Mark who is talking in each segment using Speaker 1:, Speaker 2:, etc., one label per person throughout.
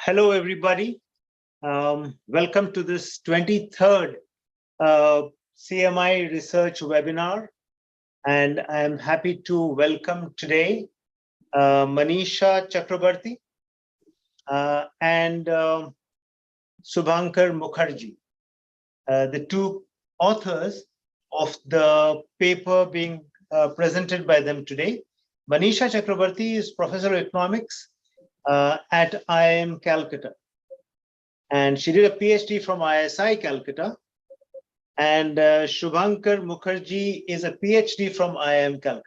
Speaker 1: Hello, everybody. Welcome to this 23rd CMI research webinar. And I'm happy to welcome today Manisha Chakrabarty and Subhankar Mukherjee, the two authors of the paper being presented by them today. Manisha Chakrabarty is Professor of Economics at IIM Calcutta. And she did a PhD from ISI Calcutta. And Subhankar Mukherjee is a PhD from IIM Calcutta.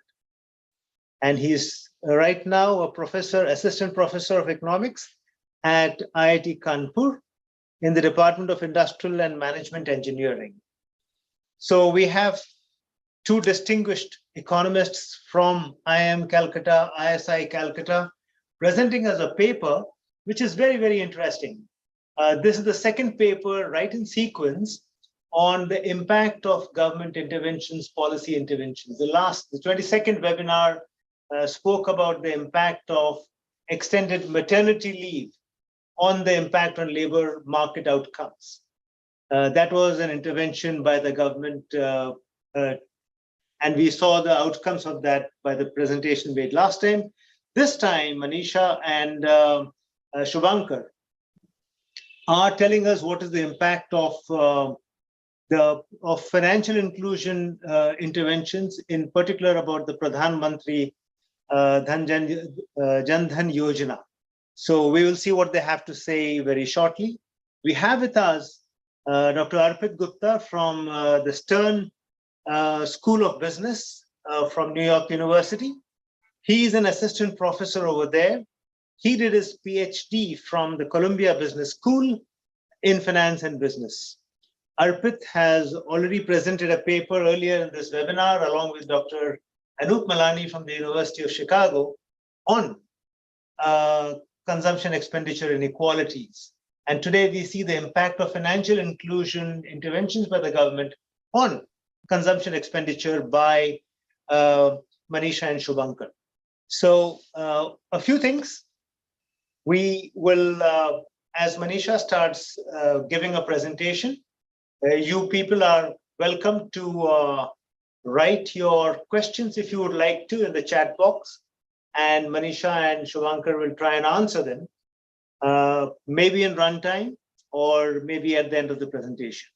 Speaker 1: And he's right now a professor, assistant professor of economics at IIT Kanpur in the Department of Industrial and Management Engineering. So we have two distinguished economists from IIM Calcutta, ISI Calcutta, presenting us a paper, which is very, very interesting. This is the second paper, right in sequence, on the impact of government interventions, policy interventions. The 22nd webinar spoke about the impact of extended maternity leave on the impact on labor market outcomes. That was an intervention by the government, and we saw the outcomes of that by the presentation made last time. This time, Manisha and Subhankar are telling us what is the impact of financial inclusion interventions, in particular about the Pradhan Mantri Jan Dhan Yojana. So we will see what they have to say very shortly. We have with us Dr. Arpit Gupta from the Stern School of Business from New York University. He's an assistant professor over there. He did his PhD from the Columbia Business School in finance and business. Arpit has already presented a paper earlier in this webinar along with Dr. Anup Malani from the University of Chicago on consumption expenditure inequalities. And today we see the impact of financial inclusion interventions by the government on consumption expenditure by Manisha and Subhankar. So a few things. We will, as Manisha starts giving a presentation, you people are welcome to write your questions if you would like to in the chat box. And Manisha and Subhankar will try and answer them, maybe in runtime or maybe at the end of the presentation.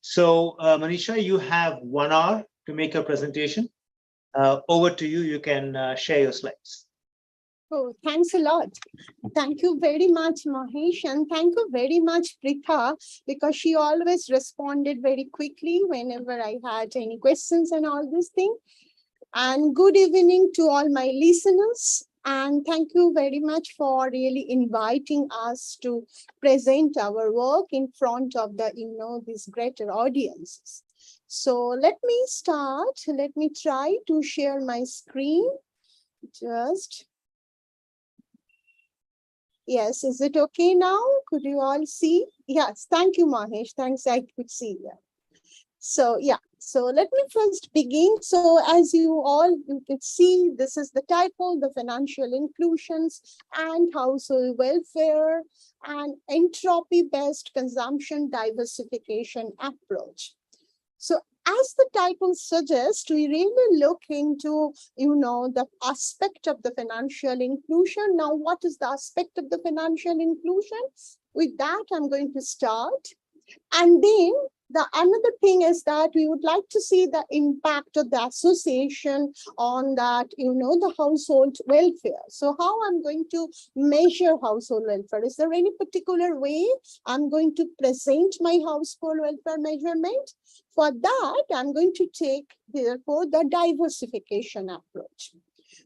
Speaker 1: So Manisha, you have 1 hour to make a presentation. Over to you. You can share your slides.
Speaker 2: Oh, thanks a lot. Thank you very much, Mahesh, and thank you very much, Pritha, because she always responded very quickly whenever I had any questions and all these things. And good evening to all my listeners. And thank you very much for really inviting us to present our work in front of the, these greater audiences. So let me start. Let me try to share my screen. Yes, is it okay now? Could you all see? Yes, thank you, Mahesh. Thanks, I could see that. So yeah, so let me first begin. So as you could see, this is the title, the financial inclusions and household welfare and entropy-based consumption diversification approach. So as the title suggests, we really look into, the aspect of the financial inclusion. Now, what is the aspect of the financial inclusion? With that, I'm going to start. And then the another thing is that we would like to see the impact of the association on that, the household welfare. So how I'm going to measure household welfare? Is there any particular way I'm going to present my household welfare measurement? For that, I'm going to take, therefore, the diversification approach.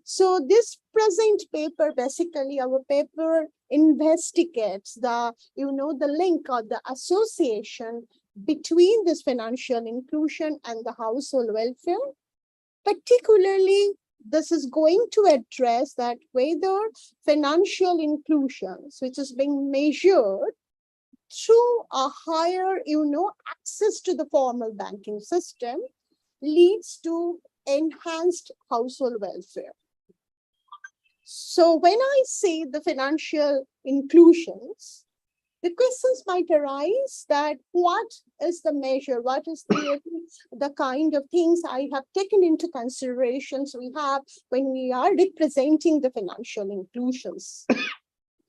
Speaker 2: So this present paper, basically our paper investigates the, the link or the association between this financial inclusion and the household welfare. Particularly, this is going to address that whether financial inclusions, which is being measured through a higher, access to the formal banking system, leads to enhanced household welfare. So when I say the financial inclusions, the questions might arise that what is the measure, what is the kind of things I have taken into considerations we have when we are representing the financial inclusions.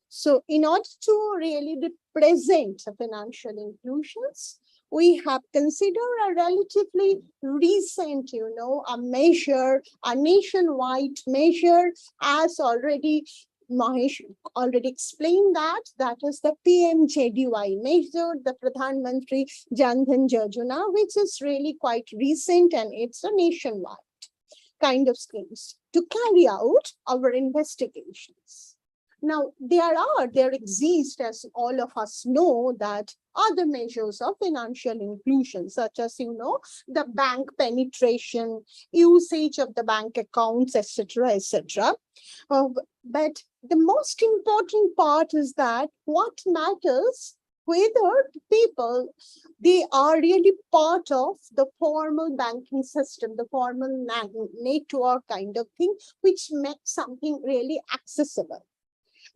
Speaker 2: So in order to really represent the financial inclusions, we have considered a relatively recent, a measure, a nationwide measure, as already Mahesh already explained that is the PMJDY measure, the Pradhan Mantri Jan Dhan Yojana, which is really quite recent and it's a nationwide kind of schemes to carry out our investigations. Now, there exist, as all of us know, that other measures of financial inclusion, such as, the bank penetration, usage of the bank accounts, etc., etc. But the most important part is that what matters whether people, they are really part of the formal banking system, the formal network kind of thing, which makes something really accessible.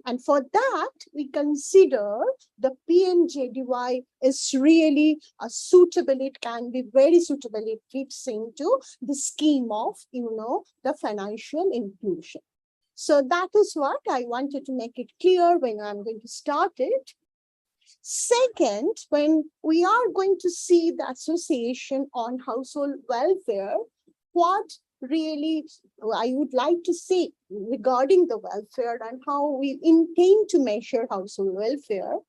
Speaker 2: And for that, we consider the PMJDY is really a suitable, it can be very suitable, it fits into the scheme of, the financial inclusion. So that is what I wanted to make it clear when I'm going to start it. Second, when we are going to see the association on household welfare, what really I would like to say regarding the welfare and how we intend to measure household welfare.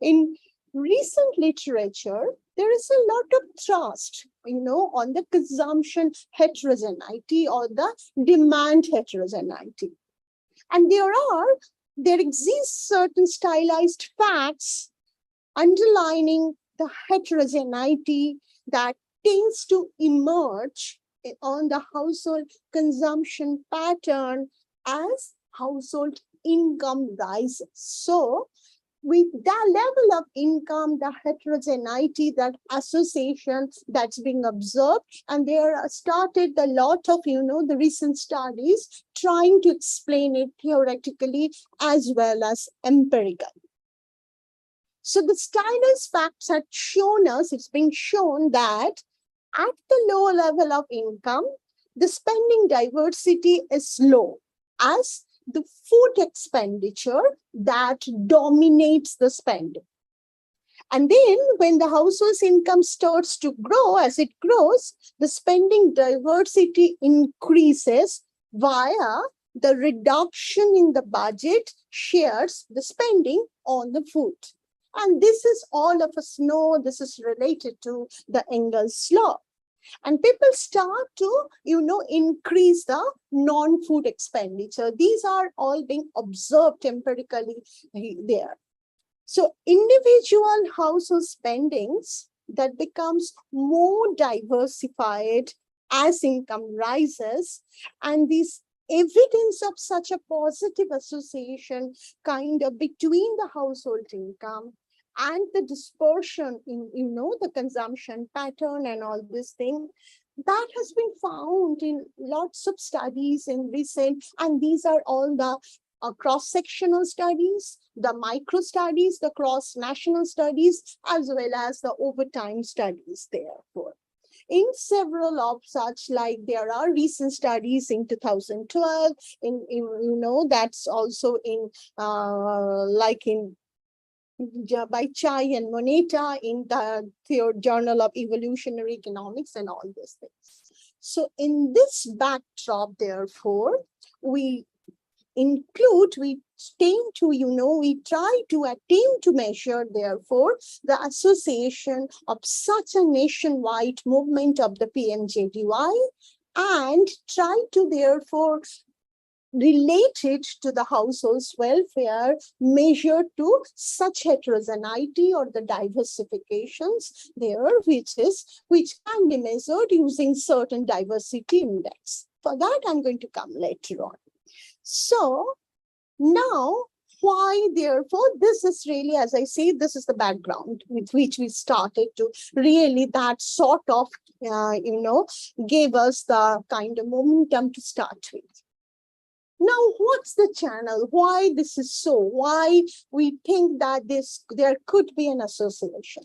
Speaker 2: In recent literature, there is a lot of thrust, on the consumption heterogeneity or the demand heterogeneity. And there exist certain stylized facts underlining the heterogeneity that tends to emerge on the household consumption pattern as household income rises. So with that level of income, the heterogeneity, that association that's being observed, and there started a lot of, the recent studies trying to explain it theoretically as well as empirically. So the stylized facts had shown us, it's been shown that at the lower level of income, the spending diversity is low, as the food expenditure that dominates the spending. And then when the household's income starts to grow, as it grows, the spending diversity increases via the reduction in the budget shares the spending on the food. And this is, all of us know, this is related to the Engels law. And people start to, increase the non-food expenditure. These are all being observed empirically there. So individual household spendings that becomes more diversified as income rises, and this evidence of such a positive association kind of between the household income and the dispersion in, the consumption pattern and all this thing, that has been found in lots of studies in recent, and these are all the cross-sectional studies, the micro studies, the cross-national studies, as well as the overtime studies, therefore. In several of such, like there are recent studies in 2012, that's also in, by Chai and Moneta in the Journal of Evolutionary Economics and all these things. So in this backdrop, therefore, we try to attempt to measure, therefore, the association of such a nationwide movement of the PMJDY and try to, therefore, related to the household's welfare measured to such heterogeneity or the diversifications there, which can be measured using certain diversity index. For that, I'm going to come later on. So now, why, therefore, this is really, as I say, this is the background with which we started to really, that sort of, gave us the kind of momentum to start with. Now, what's the channel? Why this is so? Why we think that there could be an association?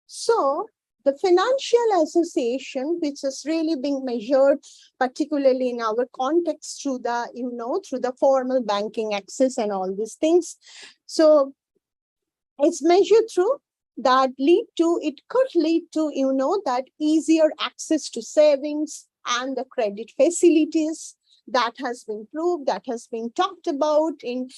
Speaker 2: So the financial association, which is really being measured, particularly in our context through the, through the formal banking access and all these things. So it's measured through that it could lead to, that easier access to savings and the credit facilities. That has been proved, that has been talked about in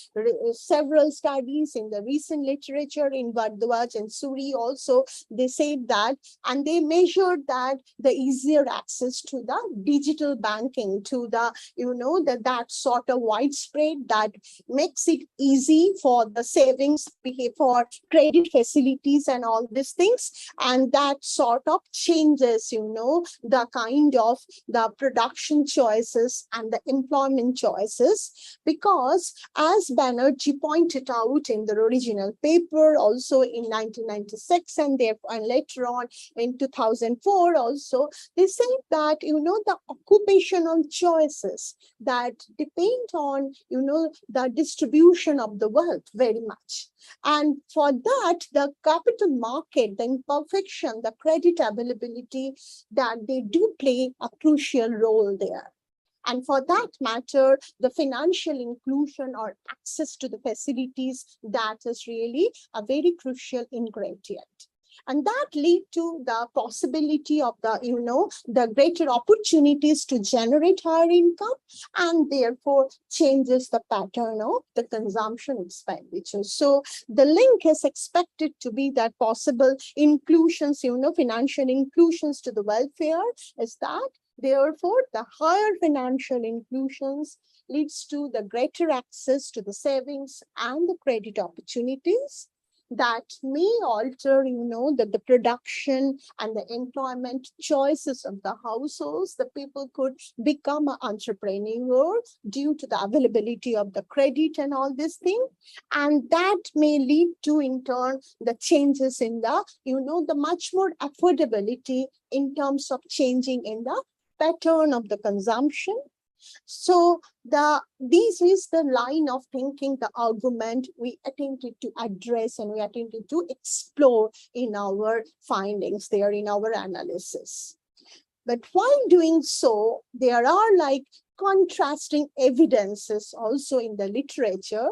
Speaker 2: several studies in the recent literature in Bhardwaj and Suri also. They said that, and they measured that the easier access to the digital banking, to the, that sort of widespread that makes it easy for the savings, for credit facilities and all these things. And that sort of changes, the kind of the production choices and the employment choices, because as Banerjee pointed out in the original paper, also in 1996, and later on in 2004 also, they say that, the occupational choices that depend on, the distribution of the wealth very much. And for that, the capital market, the imperfection, the credit availability, that they do play a crucial role there. And for that matter, the financial inclusion or access to the facilities, that is really a very crucial ingredient. And that lead to the possibility of the, the greater opportunities to generate higher income, and therefore changes the pattern of the consumption expenditure. So the link is expected to be that possible inclusions, financial inclusions to the welfare is that, therefore, the higher financial inclusions leads to the greater access to the savings and the credit opportunities that may alter, the production and the employment choices of the households. The people could become an entrepreneur due to the availability of the credit and all this thing. And that may lead to, in turn, the changes in the, the much more affordability in terms of changing in the pattern of the consumption. So this is the line of thinking, the argument we attempted to address and we attempted to explore in our findings there, in our analysis. But while doing so, there are like contrasting evidences also in the literature,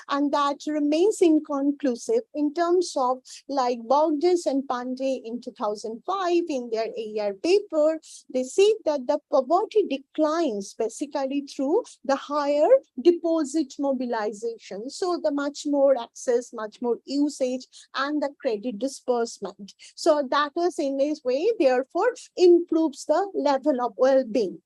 Speaker 2: and that remains inconclusive in terms of like Bogdas and Pandey in 2005 in their AER paper. They say that the poverty declines basically through the higher deposit mobilization. So the much more access, much more usage, and the credit disbursement. So that is in this way, therefore, improves the level of well-being.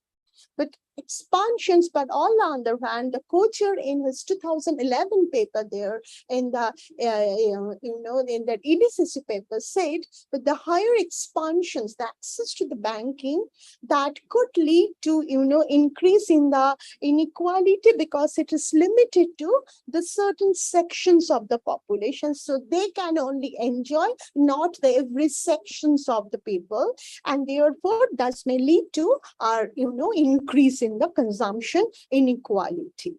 Speaker 2: But expansions, but on the other hand, the Kocher in his 2011 paper there in the, in that EDCC paper said that the higher expansions, the access to the banking, that could lead to, increase in the inequality because it is limited to the certain sections of the population. So they can only enjoy, not the every sections of the people. And therefore, that may lead to our, increase in the consumption inequality.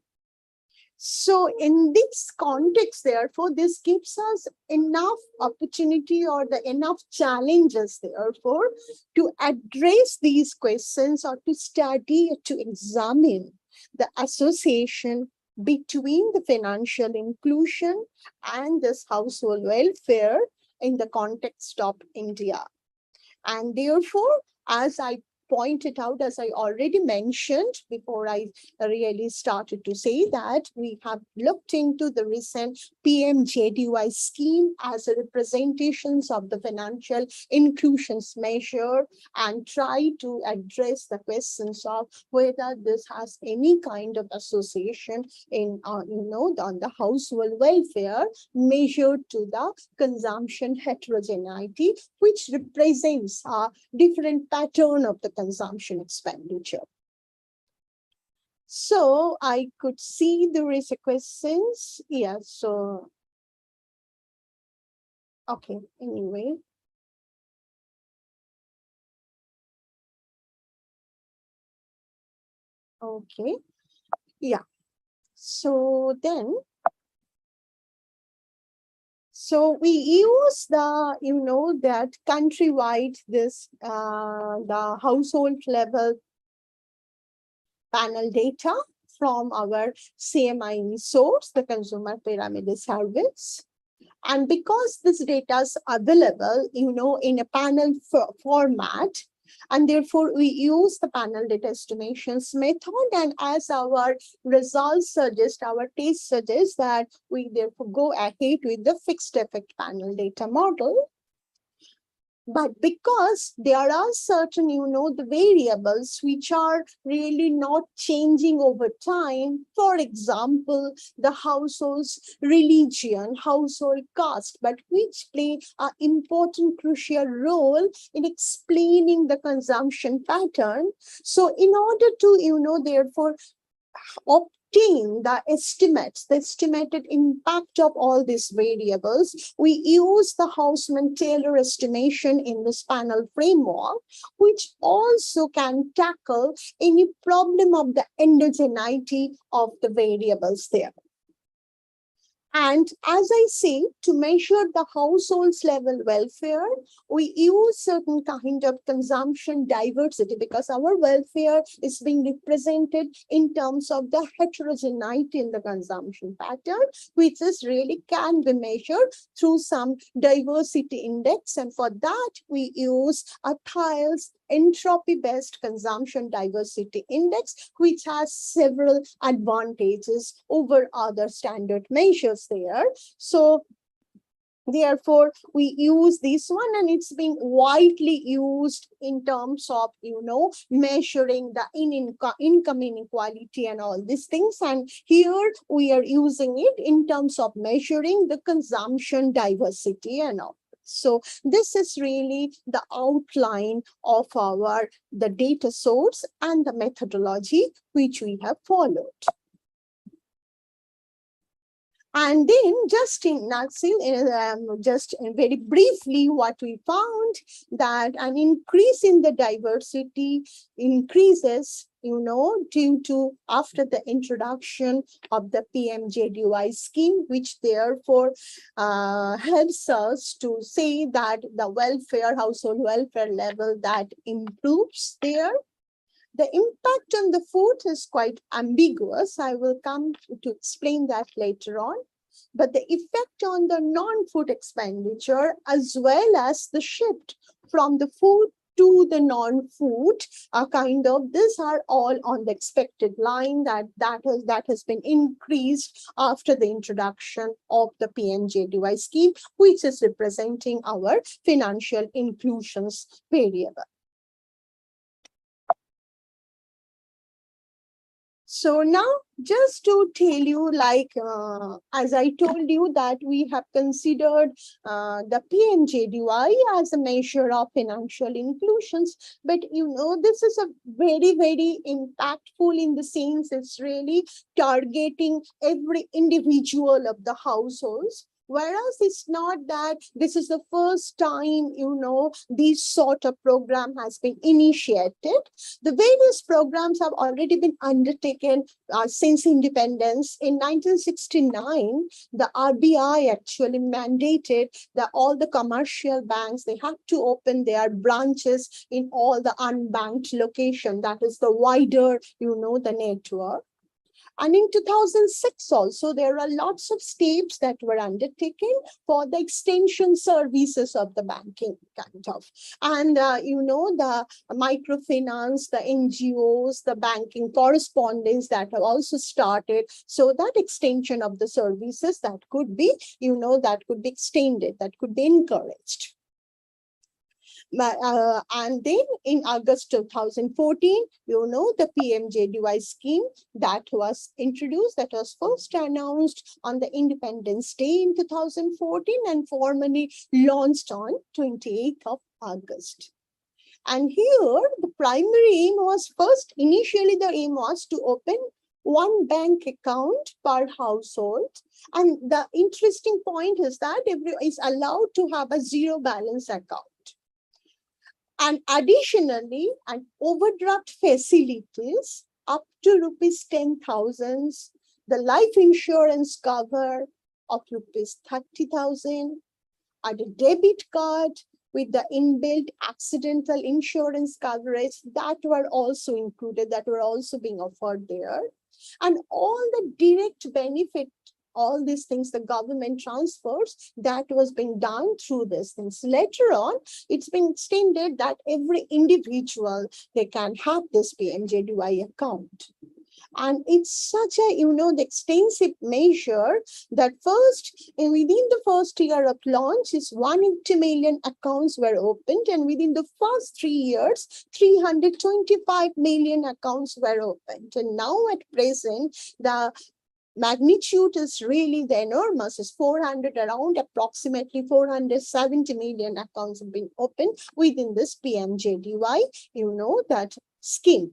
Speaker 2: So in this context, therefore, this gives us enough opportunity or enough challenges, therefore, to address these questions or to study, to examine the association between the financial inclusion and this household welfare in the context of India. And therefore, as I pointed out, as I already mentioned before I really started to say that, we have looked into the recent PMJDY scheme as a representations of the financial inclusions measure and try to address the questions of whether this has any kind of association in, on the household welfare measured to the consumption heterogeneity, which represents a different pattern of the consumption expenditure. So I could see there is a questions. Yeah, so, okay, anyway. Okay. Yeah. So then, so we use the, that countrywide, the household level panel data from our CMI source, the Consumer Pyramid Service. And because this data is available, in a panel format, and therefore we use the panel data estimations method. And as our results suggest, our taste suggests that we therefore go ahead with the fixed effect panel data model. But because there are certain, the variables which are really not changing over time, for example, the household's religion, household caste, but which play an important, crucial role in explaining the consumption pattern. So in order to, therefore, obtain the estimates, the estimated impact of all these variables, we use the Hausman-Taylor estimation in this panel framework, which also can tackle any problem of the endogeneity of the variables there. And as I say, to measure the household's level welfare, we use certain kind of consumption diversity, because our welfare is being represented in terms of the heterogeneity in the consumption pattern, which is really can be measured through some diversity index. And for that, we use a Thiel's entropy-based consumption diversity index, which has several advantages over other standard measures there. So therefore, we use this one, and it's being widely used in terms of, measuring the income inequality and all these things. And here we are using it in terms of measuring the consumption diversity and all. So this is really the outline of the data source and the methodology which we have followed. And then just in just very briefly, what we found that an increase in the diversity increases, due to after the introduction of the PMJDY scheme, which therefore helps us to say that the household welfare level that improves there. The impact on the food is quite ambiguous. I will come to explain that later on. But the effect on the non-food expenditure, as well as the shift from the food to the non-food, these are all on the expected line that has been increased after the introduction of the PMJDY scheme, which is representing our financial inclusions variable. So now, just to tell you, as I told you, that we have considered the PMJDY as a measure of financial inclusions, but this is a very, very impactful in the sense it's really targeting every individual of the households. Whereas it's not that this is the first time, this sort of program has been initiated. The various programs have already been undertaken since independence. In 1969, the RBI actually mandated that all the commercial banks, they have to open their branches in all the unbanked location. That is the wider, the network. And in 2006 also, there are lots of steps that were undertaken for the extension services of the banking And, the microfinance, the NGOs, the banking correspondence that have also started. So that extension of the services that could be, that could be extended, that could be encouraged. And then in August 2014, the PMJDY scheme that was introduced, that was first announced on the Independence Day in 2014 and formally launched on 28th of August. And here the primary aim was initially the aim was to open one bank account per household. And the interesting point is that everyone is allowed to have a zero balance account. And additionally, an overdraft facilities up to rupees 10,000, the life insurance cover of rupees 30,000, and a debit card with the inbuilt accidental insurance coverage that were also included, that were also being offered there. And all the direct benefit, all these things, the government transfers, that was being done through these things. Later on, it's been extended that every individual, they can have this PMJDY account. And it's such a, the extensive measure that within the first year of launch is 180 million accounts were opened, and within the first 3 years, 325 million accounts were opened. And now at present, the magnitude is really the enormous, is around approximately 470 million accounts have been opened within this PMJDY, that scheme.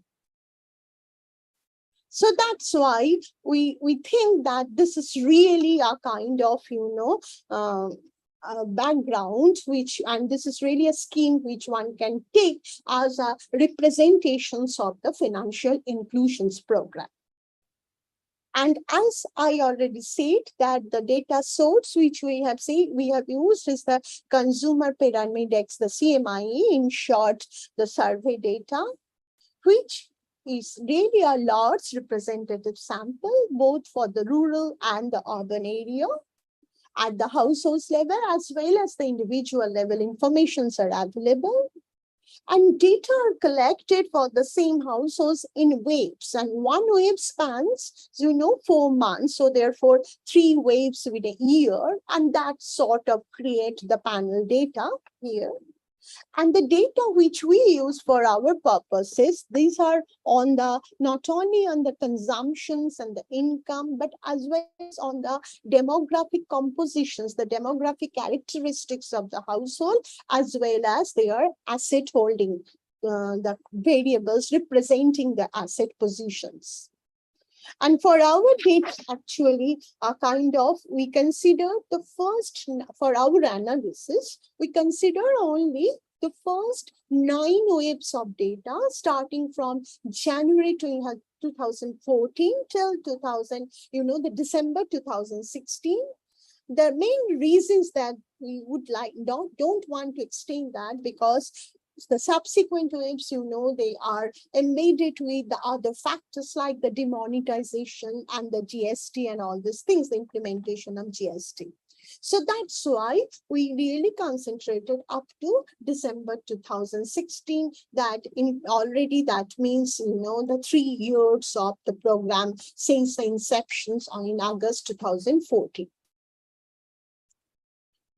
Speaker 2: So that's why we think that this is really a kind of, background, and this is really a scheme which one can take as a representations of the financial inclusions program. And as I already said, that the data source which we have used is the Consumer Pyramid Index, the CMIE, in short, the survey data, which is really a large representative sample, both for the rural and the urban area. At the households level, as well as the individual level, informations are available. And data are collected for the same households in waves. And one wave spans, 4 months. So therefore, 3 waves with a year. And that sort of create the panel data here. And the data which we use for our purposes, these are on the, not only on the consumptions and the income, but as well as on the demographic compositions, the demographic characteristics of the household, as well as their asset holding, the variables representing the asset positions. And for our data, actually, we consider the first, for our analysis, we consider only the first 9 waves of data, starting from January 2014 till the December 2016. The main reasons that we would don't want to extend that, because the subsequent waves, they are embedded with the other factors like the demonetization and the GST and all these things, the implementation of GST. So that's why we really concentrated up to December 2016, that means, the 3 years of the program since the inception in August 2014.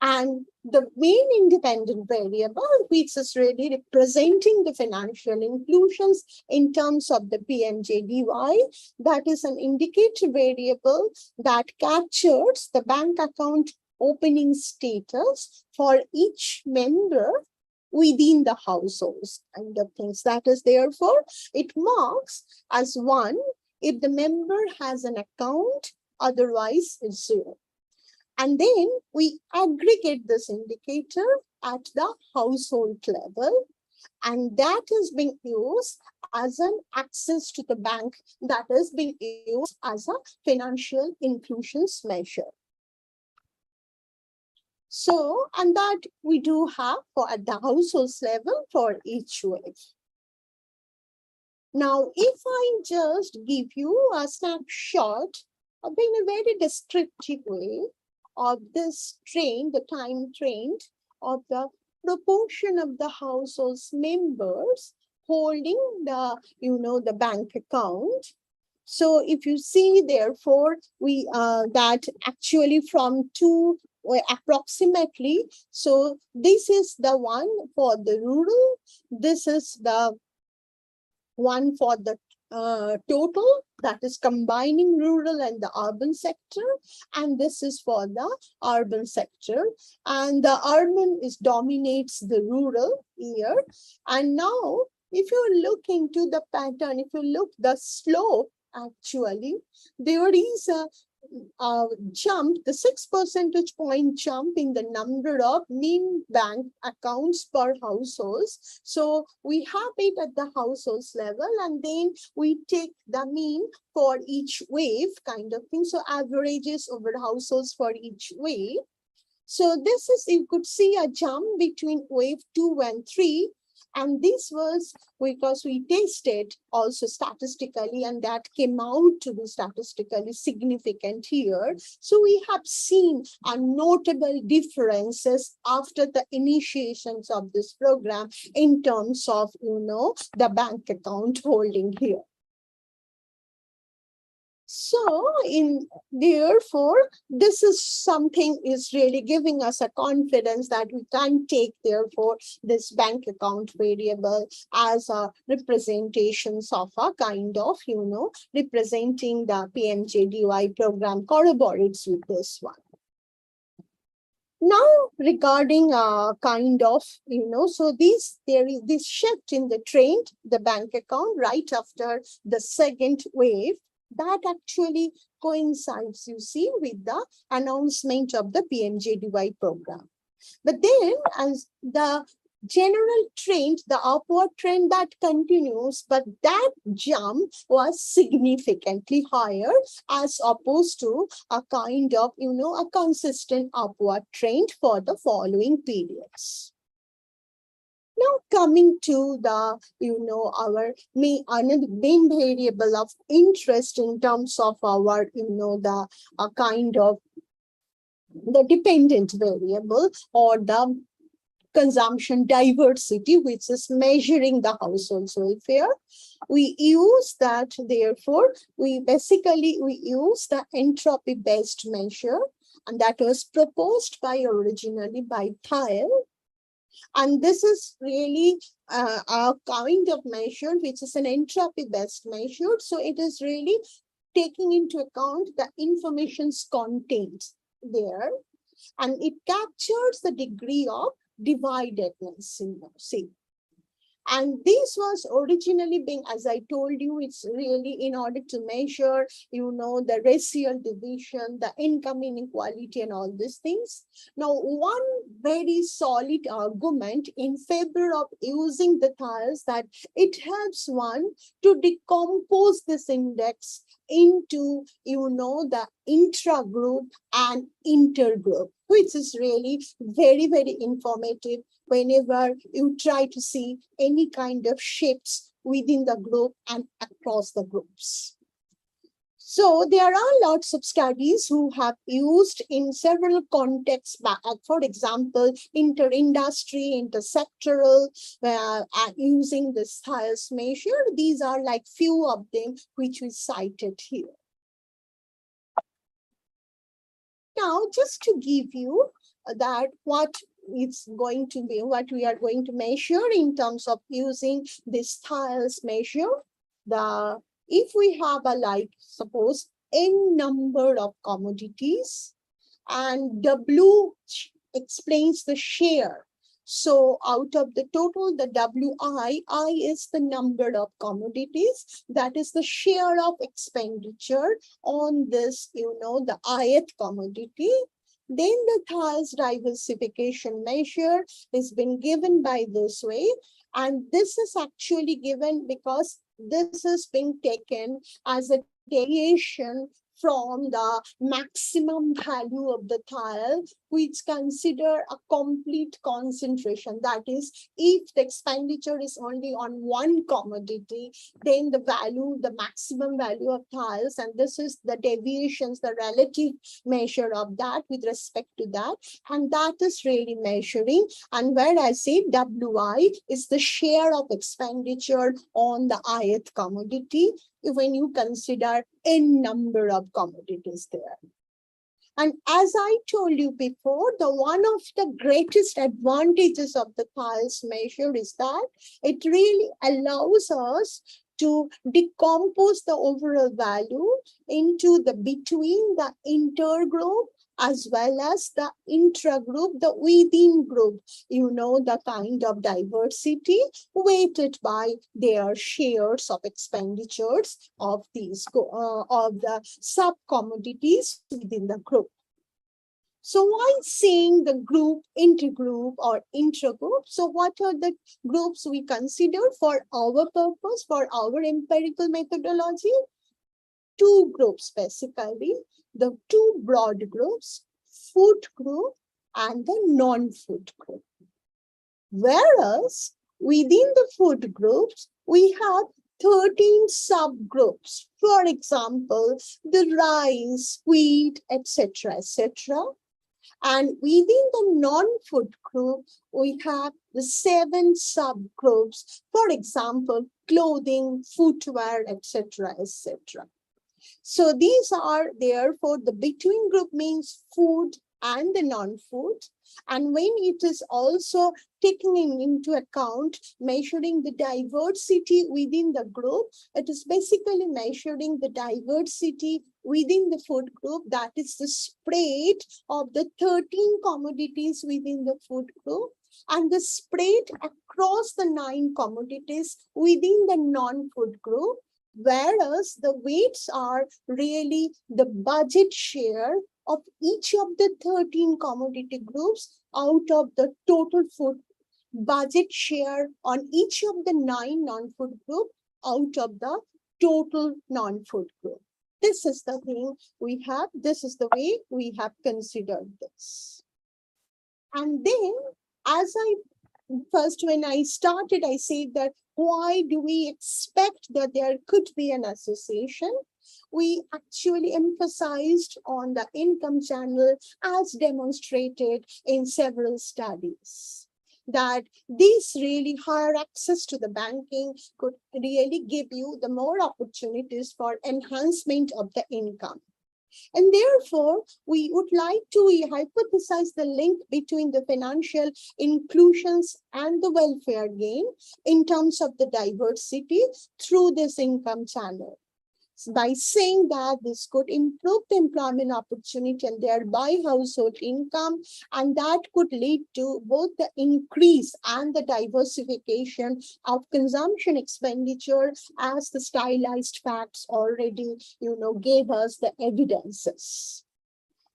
Speaker 2: And the main independent variable, which is really representing the financial inclusions in terms of the PMJDY, that is an indicator variable that captures the bank account opening status for each member within the households kind of things. That is, therefore, it marks as 1 if the member has an account, otherwise it's 0. And then we aggregate this indicator at the household level, and that is being used as an access to the bank, that is being used as a financial inclusions measure. So, and that we do have at the households level for each wave. Now, if I just give you a snapshot in a very descriptive way of this trend, the time trend of the proportion of the household's members holding the, the bank account. So if you see, therefore, we that actually from 2 approximately, so this is the one for the rural, this is the one for the total, that is combining rural and the urban sector, and this is for the urban sector, and the urban dominates the rural here. And now if you look into the pattern, if you look the slope, actually there is a jump, the 6 percentage point jump in the number of mean bank accounts per households. So we have it at the households level, and then we take the mean for each wave kind of thing. So averages over households for each wave. So this is, you could see a jump between wave 2 and 3. And this was because we tested also statistically, and that came out to be statistically significant here. So we have seen a notable differences after the initiations of this program in terms of, the bank account holding here. So therefore, this is something is really giving us a confidence that we can take, therefore, this bank account variable as a representations of a kind of, representing the PMJDY program corroborates with this one. Now, regarding kind of, so there is this shift in the trend, the bank account right after the second wave, that actually coincides, you see, with the announcement of the PMJDY program. But then as the general trend, the upward trend that continues, but that jump was significantly higher as opposed to a kind of, a consistent upward trend for the following periods. Now coming to the, our main variable of interest in terms of our, the kind of the dependent variable or the consumption diversity, which is measuring the household's welfare. We use that, therefore, we use the entropy-based measure, and that was proposed originally by Thiel. And this is really a kind of measure which is an entropy-based measure. So it is really taking into account the information's content there, and it captures the degree of dividedness, see. And this was originally being, as I told you, it's really in order to measure, the racial division, the income inequality and all these things. Now, one very solid argument in favor of using the Thiel's that it helps one to decompose this index into, the intra-group and intergroup, which is really very, very informative whenever you try to see any kind of shifts within the group and across the groups. So there are lots of studies who have used in several contexts, for example, inter-industry, intersectoral, using this Thiel's measure. These are like few of them which we cited here. Now, just to give you that what it's going to be, what we are going to measure in terms of using this Thiel's measure, if we have suppose n number of commodities, and W explains the share. So out of the total, the WI, I is the number of commodities, that is the share of expenditure on this, the ith commodity. Then the Thiel's diversification measure has been given by this way. And this is actually given because this is being taken as a deviation from the maximum value of the Thiel, which consider a complete concentration. That is, if the expenditure is only on one commodity, then the maximum value of Thiel's, and this is the deviations, the relative measure of that with respect to that, and that is really measuring. And where I say WI is the share of expenditure on the ith commodity, when you consider n number of commodities there. And as I told you before, one of the greatest advantages of the Thiel's measure is that it really allows us to decompose the overall value into the between the intergroup as well as the intra-group, the within group, the kind of diversity weighted by their shares of expenditures of these of the sub-commodities within the group. So why saying the group, intergroup or intragroup? So what are the groups we consider for our purpose, for our empirical methodology? Two groups basically, the two broad groups, food group and the non-food group. Whereas within the food groups, we have 13 subgroups. For example, the rice, wheat, etc., etc. And within the non-food group, we have the 7 subgroups. For example, clothing, footwear, etc., etc. So these are therefore the between group means food and the non-food. And when it is also taking into account measuring the diversity within the group, it is basically measuring the diversity within the food group, that is the spread of the 13 commodities within the food group and the spread across the 9 commodities within the non-food group. Whereas the weights are really the budget share of each of the 13 commodity groups out of the total food budget share on each of the 9 non-food group out of the total non-food group. This is the thing we have. This is the way we have considered this. And then when I started, I said that why do we expect that there could be an association? We actually emphasized on the income channel as demonstrated in several studies, that this really higher access to the banking could really give you the more opportunities for enhancement of the income. And therefore, we would like to hypothesize the link between the financial inclusions and the welfare gain in terms of the diversity through this income channel, by saying that this could improve the employment opportunity and thereby household income, and that could lead to both the increase and the diversification of consumption expenditure, as the stylized facts already gave us the evidences.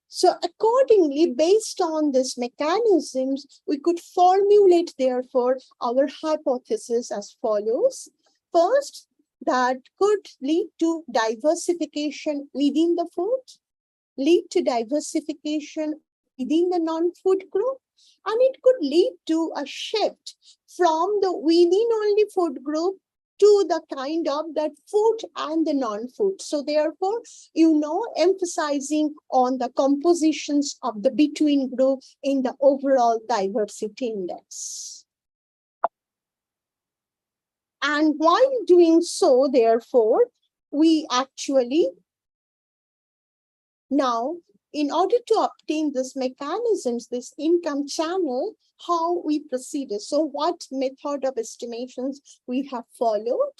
Speaker 2: So accordingly, based on these mechanisms, we could formulate therefore our hypothesis as follows. First, that could lead to diversification within the food, lead to diversification within the non-food group, and it could lead to a shift from the within only food group to the kind of that food and the non-food. So therefore, emphasizing on the compositions of the between group in the overall diversity index. And while doing so, therefore, we actually now, in order to obtain this mechanisms, this income channel, how we proceeded. So what method of estimations we have followed?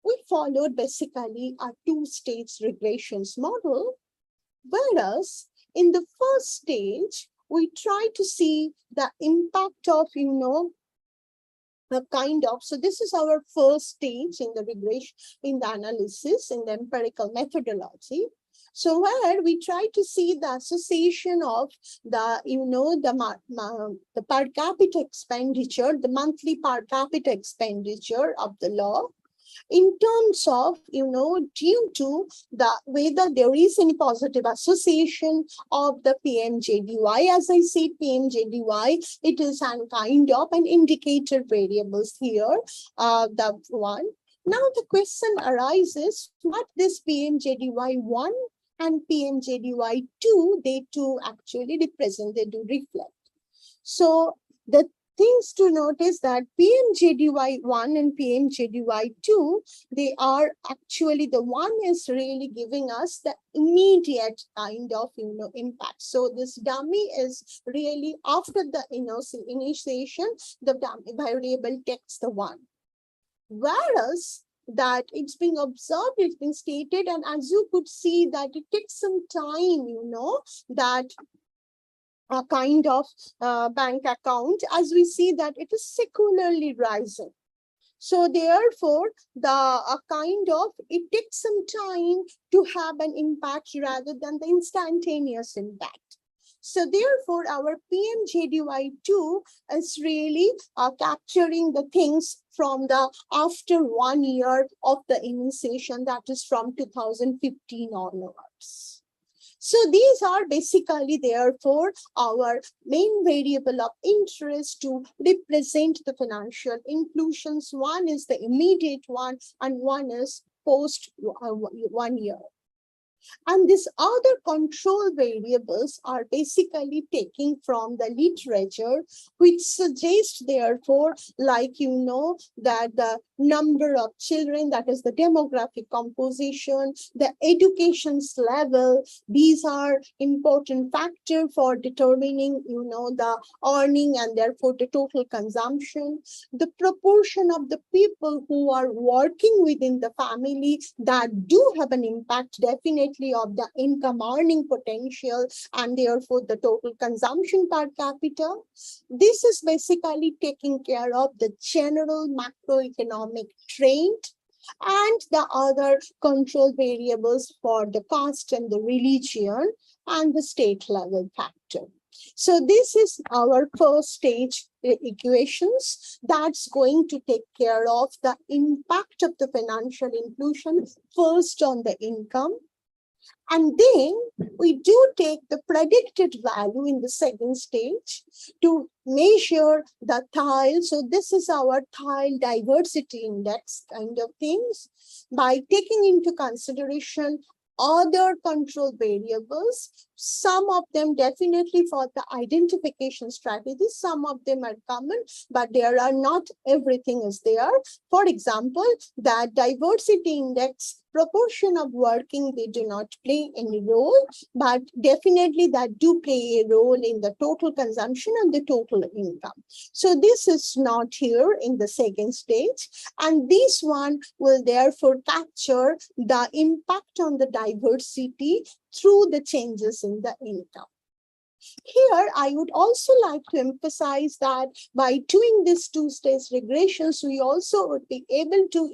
Speaker 2: We followed basically a two-stage regressions model, whereas in the first stage, we try to see the impact of, so this is our first stage in the regression, in the analysis, in the empirical methodology. So where we try to see the association of the, the per capita expenditure, the monthly per capita expenditure of the law, in terms of, due to the whether there is any positive association of the PMJDY. As I said, PMJDY, it is a kind of an indicator variables here, the one. Now the question arises, what this PMJDY1 and PMJDY2, they too actually represent, they do reflect. So the things to notice that PMJDY1 and PMJDY2, they are actually, the one is really giving us the immediate kind of impact. So this dummy is really after the initiation, the dummy variable takes the one. Whereas that it's being observed, it's been stated, and as you could see that it takes some time, that a kind of bank account, as we see that it is secularly rising. So therefore, it takes some time to have an impact rather than the instantaneous impact. So therefore, our PMJDY2 is really capturing the things from the after 1 year of the initiation, that is from 2015 onwards. So these are basically, therefore, our main variable of interest to represent the financial inclusions. One is the immediate one, and one is post 1 year. And these other control variables are basically taken from the literature, which suggests, therefore, like that the number of children, that is the demographic composition, the education's level, these are important factors for determining, the earning and therefore the total consumption. The proportion of the people who are working within the family that do have an impact definitely of the income earning potential and therefore the total consumption per capita. This is basically taking care of the general macroeconomic trend and the other control variables for the caste and the religion and the state level factor. So this is our first stage equations that's going to take care of the impact of the financial inclusion first on the income. And then we do take the predicted value in the second stage to measure the tile. So this is our tile diversity index kind of things by taking into consideration other control variables. Some of them definitely for the identification strategies, some of them are common, but there are not everything is there. For example, that diversity index proportion of working, they do not play any role, but definitely that do play a role in the total consumption and the total income. So this is not here in the second stage, and this one will therefore capture the impact on the diversity through the changes in the income. Here, I would also like to emphasize that by doing these two-stage regressions, we also would be able to,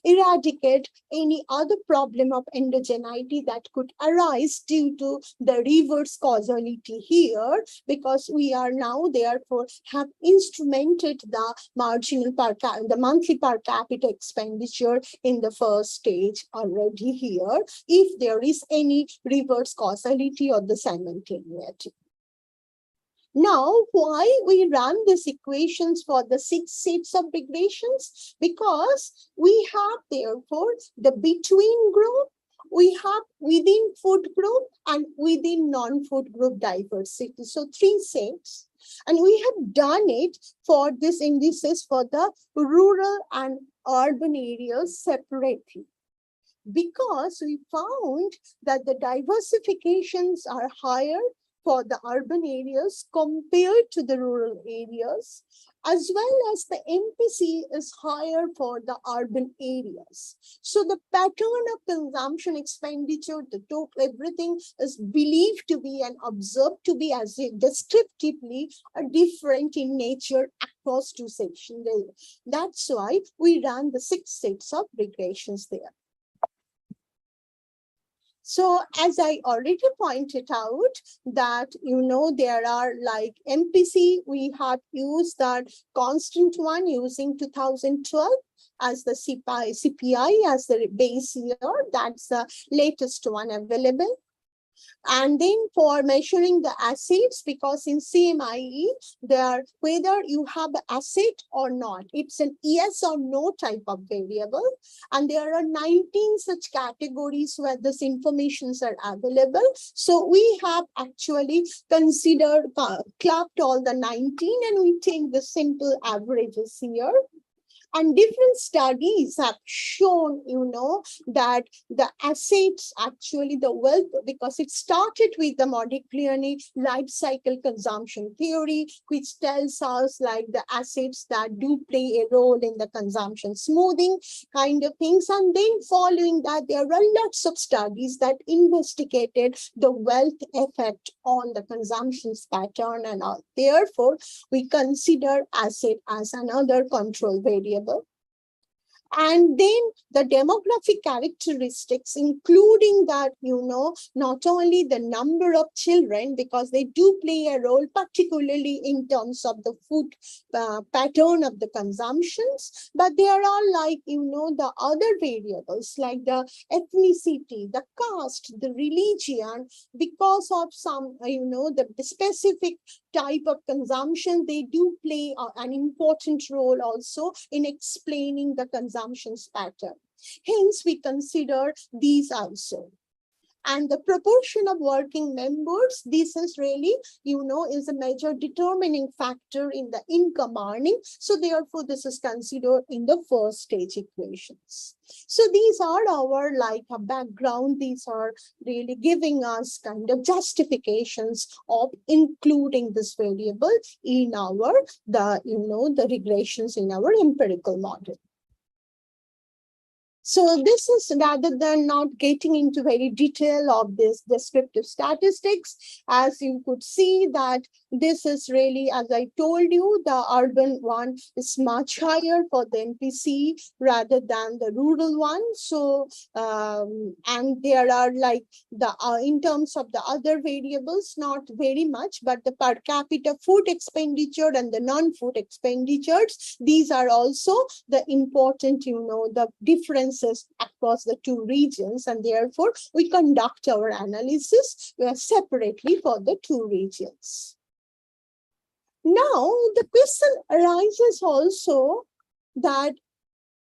Speaker 2: eradicate any other problem of endogeneity that could arise due to the reverse causality here, because we are now therefore have instrumented the the monthly per capita expenditure in the first stage already here, if there is any reverse causality or the simultaneity. Now, why we run these equations for the 6 sets of regressions? Because we have therefore the between group, we have within food group and within non-food group diversity. So 3 sets. And we have done it for this indices for the rural and urban areas separately, because we found that the diversifications are higher for the urban areas compared to the rural areas, as well as the MPC is higher for the urban areas. So the pattern of consumption expenditure, the total everything is believed to be and observed to be as descriptively different in nature across 2 sections. That's why we ran the 6 sets of regressions there. So as I already pointed out that, there are like MPC, we have used that constant one using 2012 as the CPI as the base year. That's the latest one available. And then for measuring the assets, because in CMIE, whether you have an asset or not, it's an yes or no type of variable. And there are 19 such categories where this informations are available. So we have actually considered, clubbed all the 19, and we take the simple averages here. And different studies have shown, that the assets, actually the wealth, because it started with the Modigliani life cycle consumption theory, which tells us like the assets that do play a role in the consumption smoothing kind of things. And then following that, there are lots of studies that investigated the wealth effect on the consumption pattern and all. Therefore, we consider asset as another control variable. And then the demographic characteristics, including that, not only the number of children, because they do play a role, particularly in terms of the food pattern of the consumptions, but there are like, the other variables like the ethnicity, the caste, the religion, because of some, the specific type of consumption, they do play an important role also in explaining the consumption pattern. Hence, we consider these also. And the proportion of working members, this is really, is a major determining factor in the income earning. So therefore, this is considered in the first stage equations. So these are our like a background. These are really giving us kind of justifications of including this variable in our, the regressions in our empirical model. So this is, rather than not getting into very detail of this descriptive statistics, as you could see that this is really, as I told you, the urban one is much higher for the NPC rather than the rural one. So, and there are like the, in terms of the other variables, not very much, but the per capita food expenditure and the non-food expenditures, these are also the important, the differences across the two regions, and therefore we conduct our analysis separately for the two regions. Now, the question arises also that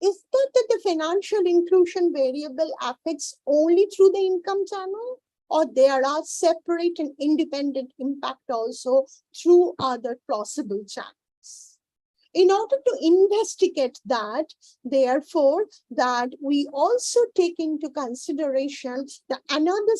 Speaker 2: is that the financial inclusion variable affects only through the income channel, or there are separate and independent impact also through other plausible channels? In order to investigate that, therefore, that we also take into consideration the another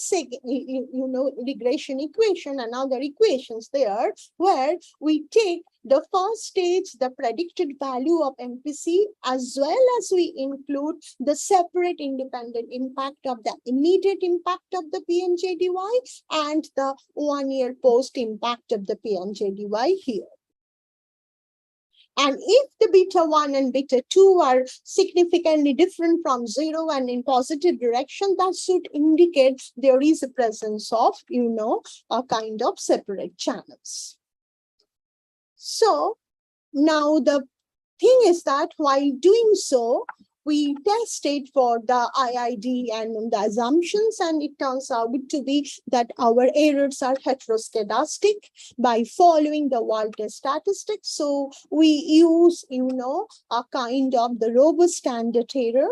Speaker 2: regression equation, another equations there, where we take the first stage, the predicted value of MPC, as well as we include the separate independent impact of the immediate impact of the PMJDY and the 1 year post impact of the PMJDY here. And if the beta 1 and beta 2 are significantly different from 0 and in positive direction, that should indicate there is a presence of, a kind of separate channels. So now the thing is that while doing so, we tested for the IID and the assumptions, and it turns out to be that our errors are heteroscedastic by following the Walter statistics. So we use, a kind of the robust standard error.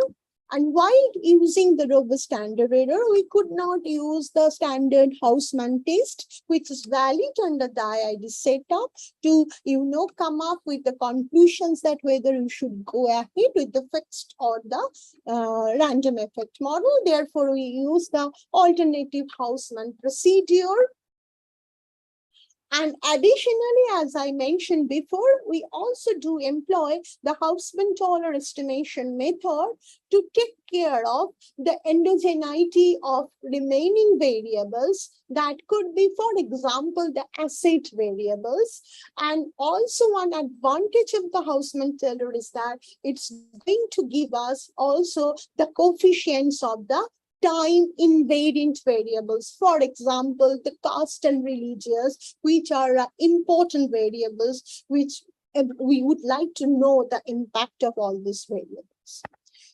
Speaker 2: And while using the robust standard error, we could not use the standard Hausman test, which is valid under the IID setup, to come up with the conclusions that whether you should go ahead with the fixed or the random effect model. Therefore, we use the alternative Hausman procedure. And additionally, as I mentioned before, we also do employ the Hausman-Toller estimation method to take care of the endogeneity of remaining variables that could be, for example, the asset variables. And also one advantage of the Hausman-Toller is that it's going to give us also the coefficients of the time invariant variables, for example, the caste and religious, which are important variables, which we would like to know the impact of all these variables.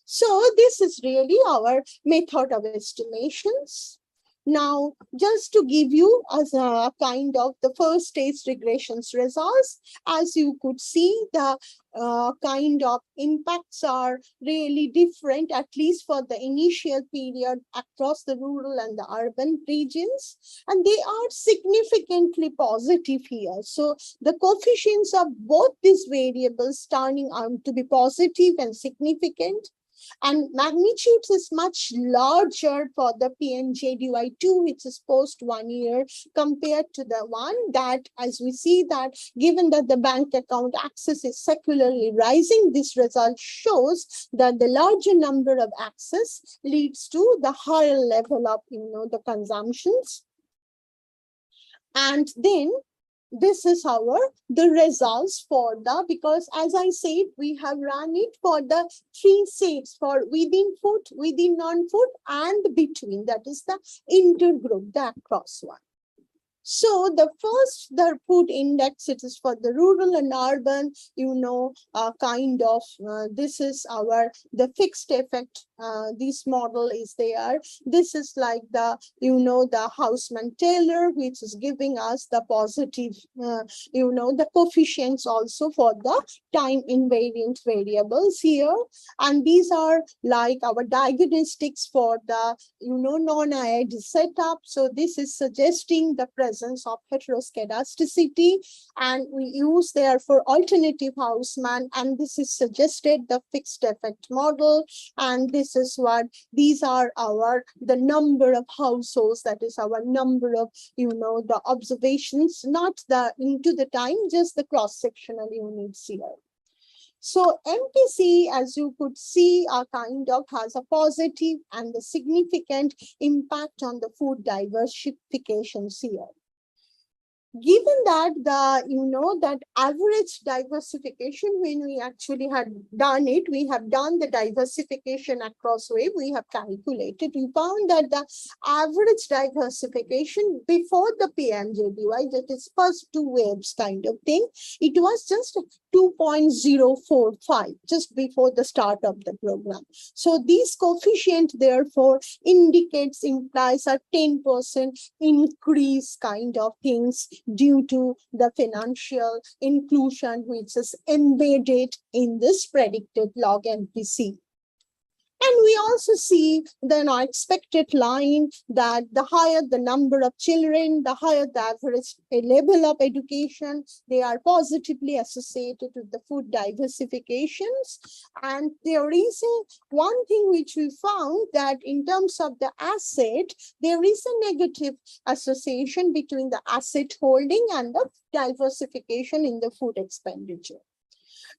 Speaker 2: So this is really our method of estimations. Now, just to give you as a kind of the first stage regressions results, as you could see, the kind of impacts are really different, at least for the initial period across the rural and the urban regions, and they are significantly positive here. So the coefficients of both these variables turning out to be positive and significant, and magnitude is much larger for the PMJDY2, which is post 1 year, compared to the one that, as we see that, given that the bank account access is secularly rising, this result shows that the larger number of access leads to the higher level of, the consumptions. And then this is the results for the, because as I said, we have run it for the 3 states, for within food, within non-food, and between, that is the intergroup, the across one. So the first, the food index, it is for the rural and urban, this is the fixed effect. This model is there. This is like the, the Houseman-Taylor, which is giving us the positive, the coefficients also for the time invariant variables here. And these are like our diagnostics for the, non-IID setup. So this is suggesting the presence of heteroscedasticity, and we use therefore alternative Houseman, and this is suggested the fixed effect model. And this is what these are the number of households, that is our number of the observations, not the into the time, just the cross-sectional units here. So MPC, as you could see, kind of has a positive and the significant impact on the food diversifications here. Given that that average diversification, when we actually had done it, we have done the diversification across wave, we have calculated, we found that the average diversification before the PMJDY, that is first 2 waves kind of thing, it was just 2.045 just before the start of the program. So this coefficient therefore implies a 10% increase kind of things due to the financial inclusion which is embedded in this predicted log MPC. And we also see the expected line that the higher the number of children, the higher the average level of education, they are positively associated with the food diversifications. And there is one thing which we found, that in terms of the asset, there is a negative association between the asset holding and the diversification in the food expenditure.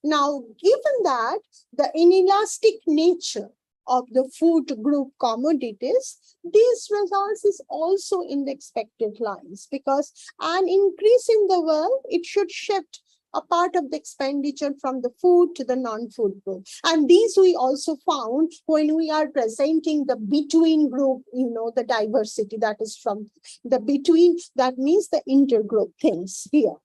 Speaker 2: Now, given that the inelastic nature of the food group commodities, these results is also in the expected lines, because an increase in the wealth, it should shift a part of the expenditure from the food to the non-food group. And these we also found when we are presenting the between group, the diversity that is from the between, that means the intergroup things here.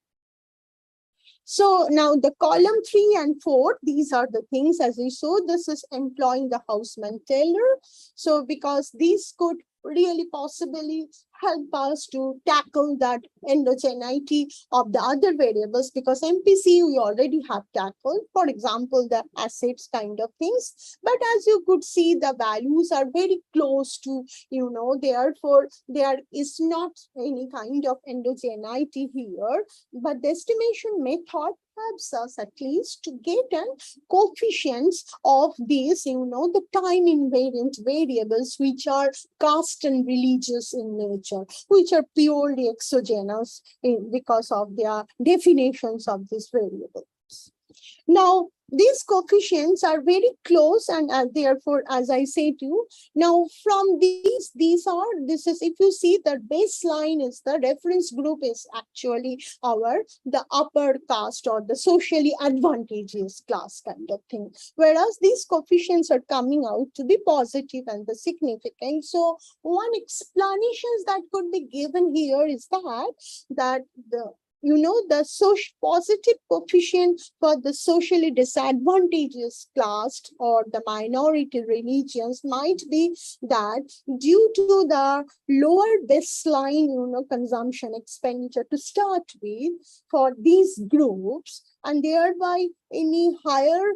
Speaker 2: So now the column 3 and 4, these are the things as we saw, this is employing the Houseman-Taylor. So because these could really possibly help us to tackle that endogeneity of the other variables, because MPC we already have tackled, for example, the assets kind of things. But as you could see, the values are very close to, therefore there is not any kind of endogeneity here, but the estimation method helps us at least to get an coefficients of these, the time invariant variables, which are caste and religious in nature, which are purely exogenous because of their definitions of these variables. Now, these coefficients are very close, and therefore, as I say to you, now from this is, if you see, the baseline is the reference group is actually the upper caste or the socially advantageous class kind of thing. Whereas these coefficients are coming out to be positive and the significant. So one explanation that could be given here is that the the social positive coefficient for the socially disadvantaged class or the minority religions might be that due to the lower baseline, consumption expenditure to start with for these groups, and thereby any higher,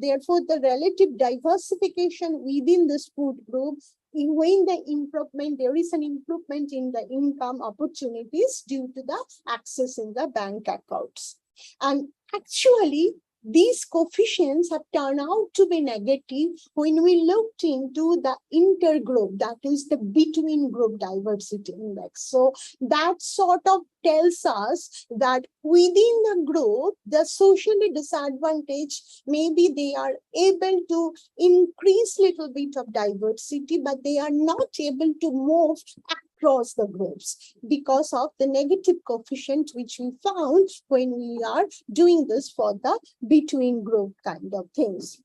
Speaker 2: therefore the relative diversification within this food group, when the improvement, there is an improvement in the income opportunities due to the access in the bank accounts. And actually, these coefficients have turned out to be negative when we looked into the intergroup, that is the between group diversity index. So that sort of tells us that within the group, the socially disadvantaged, maybe they are able to increase little bit of diversity, but they are not able to move across the groups because of the negative coefficient which we found when we are doing this for the between group kind of things.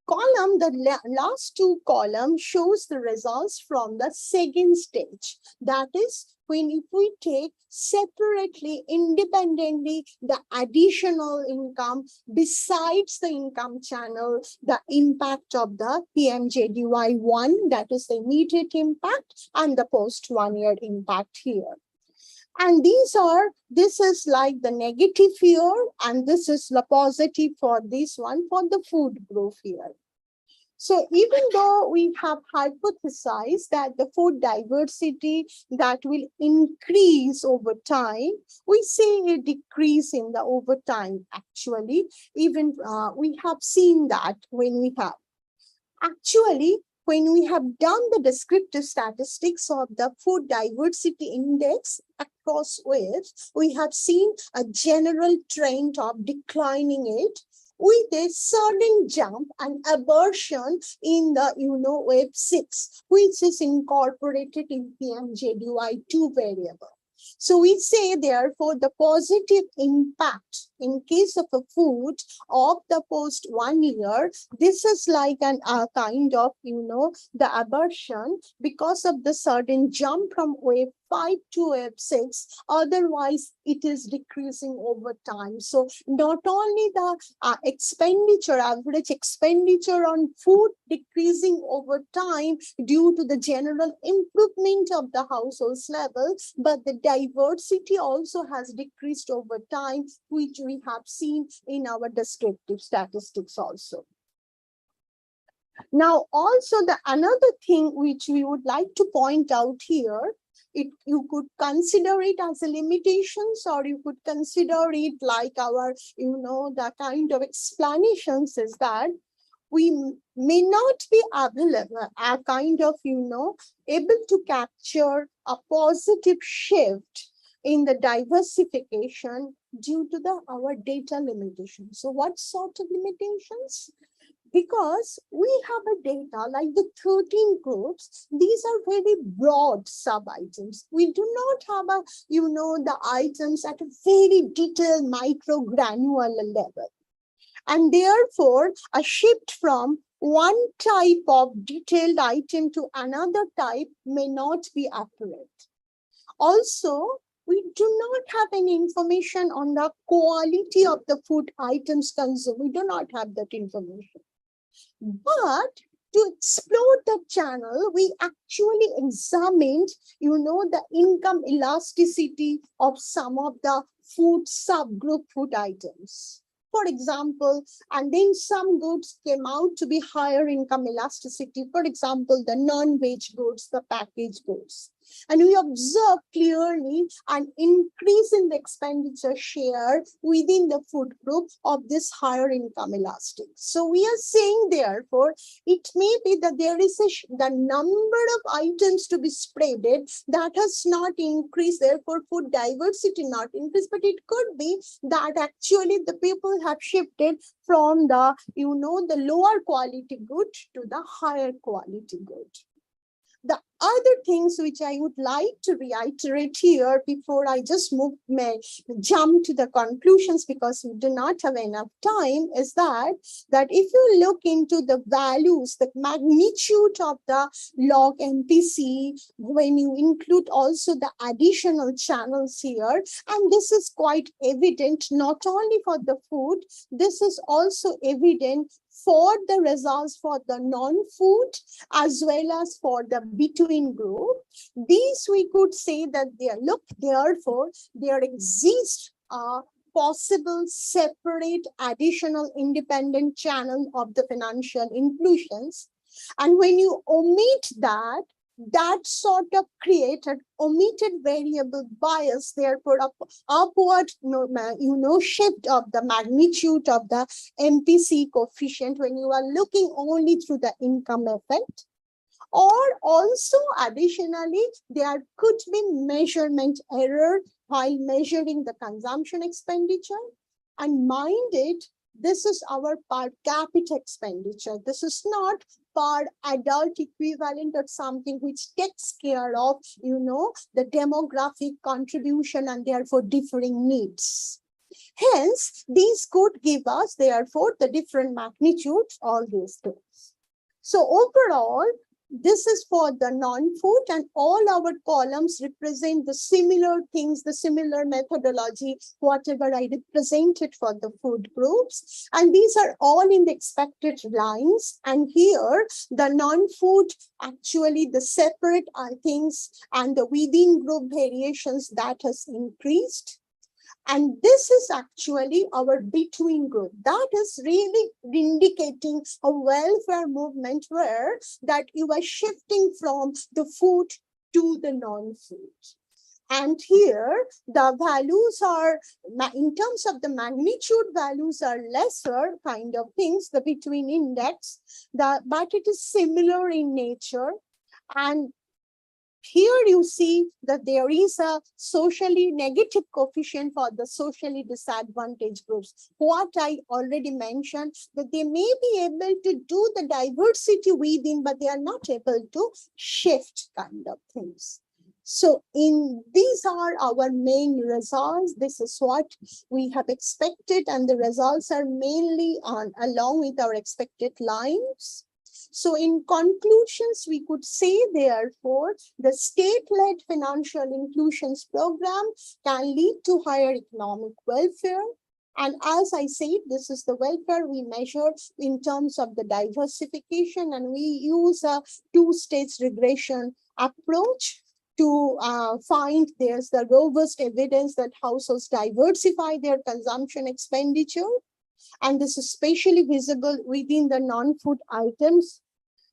Speaker 2: Column, the last two columns shows the results from the second stage. That is, when if we take separately, independently, the additional income besides the income channel, the impact of the PMJDY1, that is the immediate impact, and the post 1 year impact here. And this is like the negative here, and this is the positive for this one for the food group here. So even though we have hypothesized that the food diversity that will increase over time, we see a decrease in the over time actually. Even we have seen that when we have done the descriptive statistics of the food diversity index across with, we have seen a general trend of declining it with a sudden jump and aversion in the wave 6, which is incorporated in PMJDY2 variable. So we say, therefore, the positive impact in case of a food of the post 1 year, this is like an kind of, the aversion because of the sudden jump from wave 5 to wave 6. Otherwise, it is decreasing over time. So not only the average expenditure on food decreasing over time due to the general improvement of the household's level, but the diversity also has decreased over time, which we have seen in our descriptive statistics also. Now, also another thing which we would like to point out here, you could consider it as a limitations, or you could consider it like our, the kind of explanations is that we may not be available, a kind of, able to capture a positive shift in the diversification due to our data limitations. So what sort of limitations? Because we have a data like the 13 groups, these are very broad sub-items. We do not have the items at a very detailed micro-granular level. And therefore, a shift from one type of detailed item to another type may not be accurate. Also, we do not have any information on the quality of the food items consumed. We do not have that information. But to explore the channel, we actually examined, the income elasticity of some of the food subgroup food items. For example, and then some goods came out to be higher income elasticity. For example, the non-veg goods, the packaged goods. And we observed clearly an increase in the expenditure share within the food group of this higher income elastic. So we are saying, therefore, it may be that there is the number of items to be spreaded that has not increased, therefore food diversity not increased, but it could be that actually the people have shifted from the, the lower quality good to the higher quality good. The other things which I would like to reiterate here before I just jump to the conclusions, because we do not have enough time, is that if you look into the values, the magnitude of the log MPC, when you include also the additional channels here, and this is quite evident not only for the food, this is also evident for the results for the non-food as well as for the between group. These we could say that therefore there exists a possible separate additional independent channel of the financial inclusions. And when you omit that sort of created omitted variable bias, therefore upward shift of the magnitude of the MPC coefficient when you are looking only through the income effect. Or also additionally, there could be measurement error while measuring the consumption expenditure. And mind it, this is our per capita expenditure. This is not per adult equivalent or something which takes care of, the demographic contribution and therefore differing needs. Hence, these could give us, therefore, the different magnitudes, all these things. So overall, this is for the non-food, and all our columns represent the similar things, the similar methodology, whatever I represented for the food groups. And these are all in the expected lines. And here, the non-food, actually the separate things and the within group variations that has increased. And this is actually our between group. That is really indicating a welfare movement where that you are shifting from the food to the non-food. And here the values are, in terms of the magnitude, values are lesser kind of things, the between index, but it is similar in nature. And here you see that there is a socially negative coefficient for the socially disadvantaged groups. What I already mentioned, that they may be able to do the diversity within, but they are not able to shift kind of things. So these are our main results. This is what we have expected, and the results are mainly along with our expected lines. So in conclusions, we could say, therefore, the state-led financial inclusions program can lead to higher economic welfare. And as I said, this is the welfare we measure in terms of the diversification, and we use a two-stage regression approach to find there's the robust evidence that households diversify their consumption expenditure. And this is especially visible within the non-food items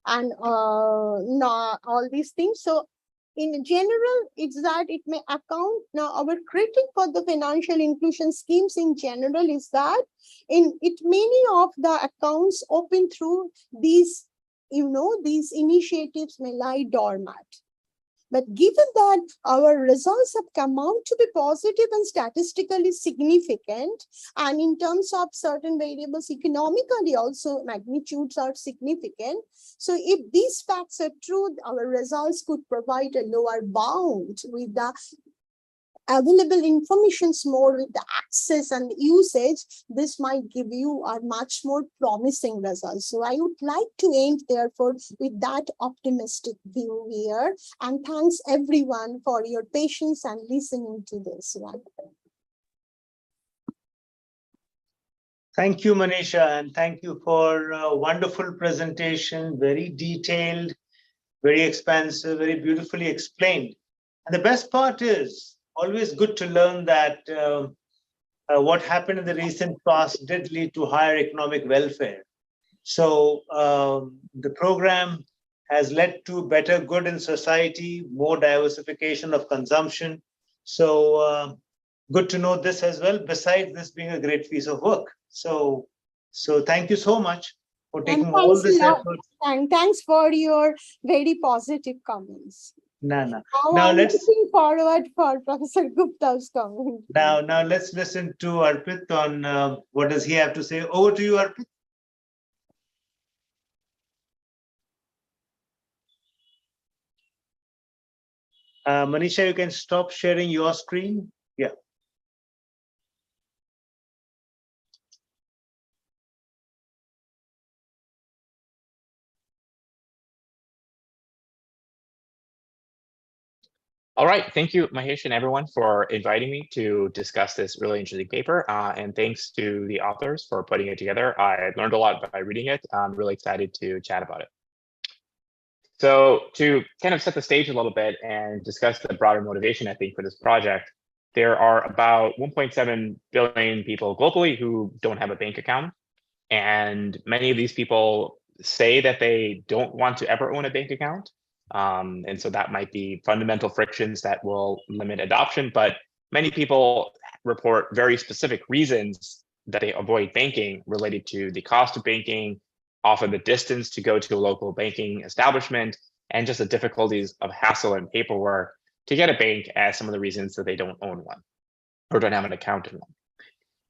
Speaker 2: and all these things. So in general, it's that it may account. Now, our critique for the financial inclusion schemes in general is that many of the accounts open through these, these initiatives may lie dormant. But given that our results have come out to be positive and statistically significant, and in terms of certain variables economically also magnitudes are significant. So if these facts are true, our results could provide a lower bound with the available informations more with the access and usage. This might give you a much more promising results. So I would like to end therefore with that optimistic view here. And thanks everyone for your patience and listening to this one.
Speaker 1: Thank you, Manisha, and thank you for a wonderful presentation, very detailed, very expansive, very beautifully explained. And the best part is, always good to learn that what happened in the recent past did lead to higher economic welfare. So the program has led to better good in society, more diversification of consumption. So good to know this as well, besides this being a great piece of work. So thank you so much for taking all this effort.
Speaker 2: And thanks for your very positive comments.
Speaker 1: Now
Speaker 2: I'm looking forward for Professor Gupta's comment.
Speaker 1: Now let's listen to Arpit on what does he have to say. Over to you, Arpit. Manisha, you can stop sharing your screen. Yeah.
Speaker 3: All right, thank you, Mahesh, and everyone for inviting me to discuss this really interesting paper. And thanks to the authors for putting it together. I learned a lot by reading it. I'm really excited to chat about it. So to kind of set the stage a little bit and discuss the broader motivation, I think, for this project, there are about 1.7 billion people globally who don't have a bank account. And many of these people say that they don't want to ever own a bank account. And so that might be fundamental frictions that will limit adoption, but many people report very specific reasons that they avoid banking related to the cost of banking, often the distance to go to a local banking establishment, and just the difficulties of hassle and paperwork to get a bank as some of the reasons that they don't own one or don't have an account in one.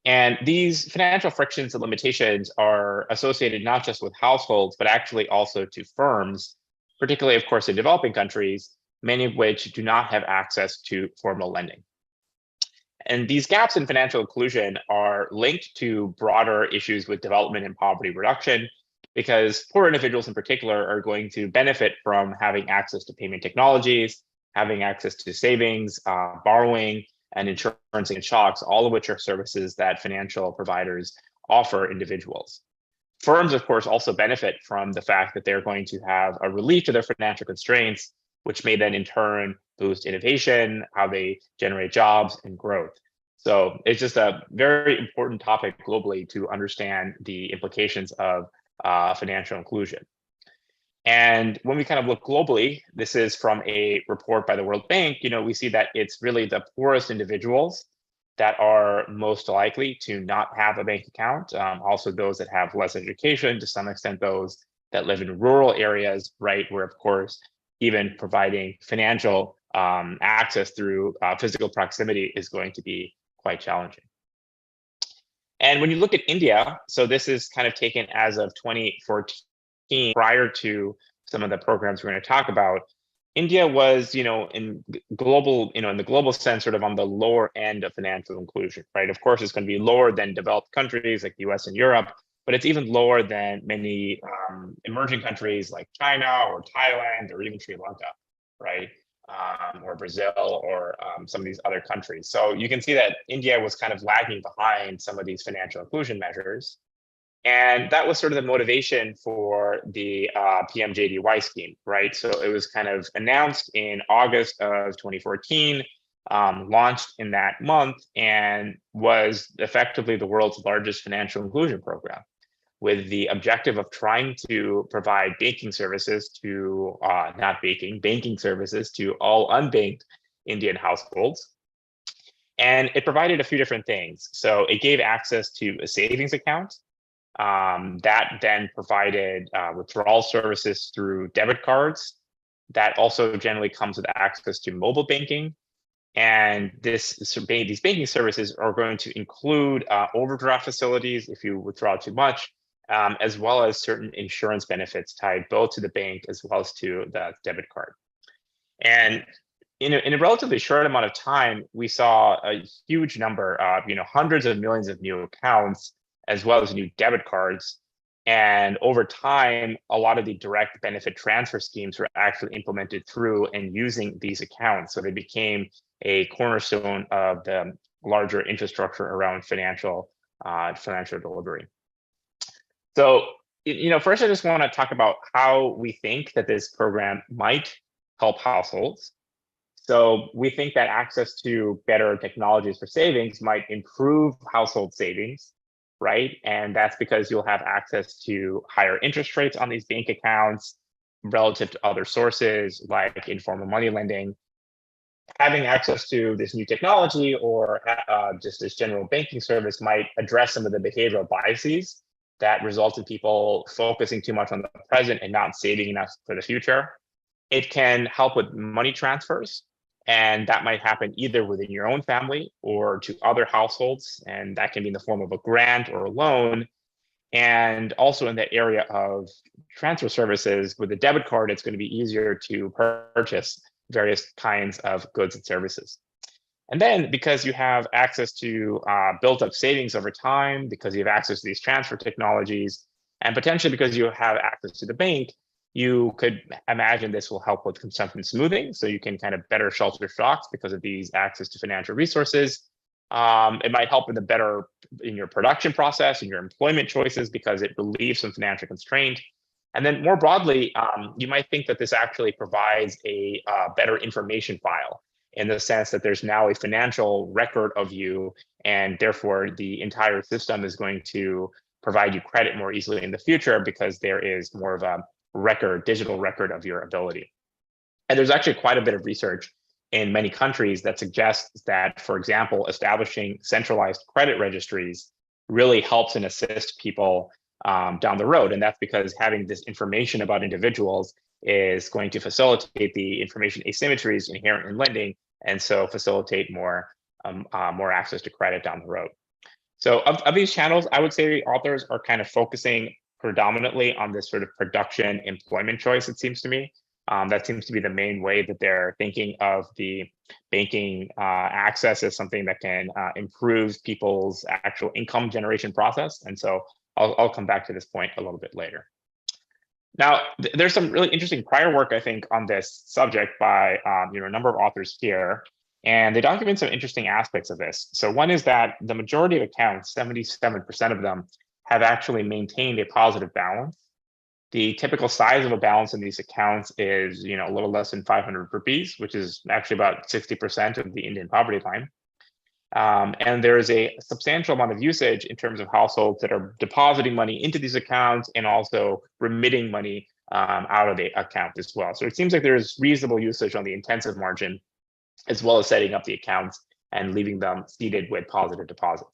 Speaker 3: And these financial frictions and limitations are associated not just with households, but actually also to firms, particularly, of course, in developing countries, many of which do not have access to formal lending. And these gaps in financial inclusion are linked to broader issues with development and poverty reduction, because poor individuals in particular are going to benefit from having access to payment technologies, having access to savings, borrowing, and insurance and shocks, all of which are services that financial providers offer individuals. Firms, of course, also benefit from the fact that they're going to have a relief to their financial constraints, which may then in turn boost innovation, how they generate jobs and growth. So it's just a very important topic globally to understand the implications of financial inclusion. And when we kind of look globally, this is from a report by the World Bank, we see that it's really the poorest individuals that are most likely to not have a bank account. Also those that have less education, to some extent those that live in rural areas, right, where of course, even providing financial access through physical proximity is going to be quite challenging. And when you look at India, so this is kind of taken as of 2014, prior to some of the programs we're going to talk about. India was, in global, in the global sense, sort of on the lower end of financial inclusion, right? Of course, it's going to be lower than developed countries like the US and Europe, but it's even lower than many emerging countries like China or Thailand or even Sri Lanka, right? Or Brazil or some of these other countries. So you can see that India was kind of lagging behind some of these financial inclusion measures. And that was sort of the motivation for the PMJDY scheme, right? So it was kind of announced in August of 2014, launched in that month, and was effectively the world's largest financial inclusion program, with the objective of trying to provide banking services to, banking services to all unbanked Indian households. And it provided a few different things. So it gave access to a savings account, that then provided withdrawal services through debit cards. That also generally comes with access to mobile banking. And these banking services are going to include overdraft facilities if you withdraw too much, as well as certain insurance benefits tied both to the bank as well as to the debit card. And in a relatively short amount of time, we saw a huge number of, hundreds of millions of new accounts, as well as new debit cards. And over time, a lot of the direct benefit transfer schemes were actually implemented through and using these accounts. So they became a cornerstone of the larger infrastructure around financial delivery. So, first I just want to talk about how we think that this program might help households. So we think that access to better technologies for savings might improve household savings, right? And that's because you'll have access to higher interest rates on these bank accounts relative to other sources like informal money lending. Having access to this new technology or just this general banking service might address some of the behavioral biases that result in people focusing too much on the present and not saving enough for the future. It can help with money transfers, and that might happen either within your own family or to other households, and that can be in the form of a grant or a loan. And also in the area of transfer services, with a debit card, it's going to be easier to purchase various kinds of goods and services. And then because you have access to built up savings over time, because you have access to these transfer technologies, and potentially because you have access to the bank, you could imagine this will help with consumption smoothing. So you can kind of better shelter shocks because of these access to financial resources. It might help in your production process and your employment choices because it relieves some financial constraint. And then more broadly, you might think that this actually provides a better information file, in the sense that there's now a financial record of you, and therefore the entire system is going to provide you credit more easily in the future because there is more of a digital record of your ability. And there's actually quite a bit of research in many countries that suggests that, for example, establishing centralized credit registries really helps and assists people down the road. And that's because having this information about individuals is going to facilitate the information asymmetries inherent in lending, and so facilitate more access to credit down the road. So of these channels, I would say the authors are kind of focusing predominantly on this sort of production employment choice, it seems to me. That seems to be the main way that they're thinking of the banking access as something that can improve people's actual income generation process. And so I'll come back to this point a little bit later. Now, there's some really interesting prior work, I think, on this subject by a number of authors here, and they document some interesting aspects of this. So one is that the majority of accounts, 77% of them, have actually maintained a positive balance. The typical size of a balance in these accounts is, a little less than 500 rupees, which is actually about 60% of the Indian poverty line. And there is a substantial amount of usage in terms of households that are depositing money into these accounts and also remitting money out of the account as well. So it seems like there's reasonable usage on the intensive margin, as well as setting up the accounts and leaving them seated with positive deposits.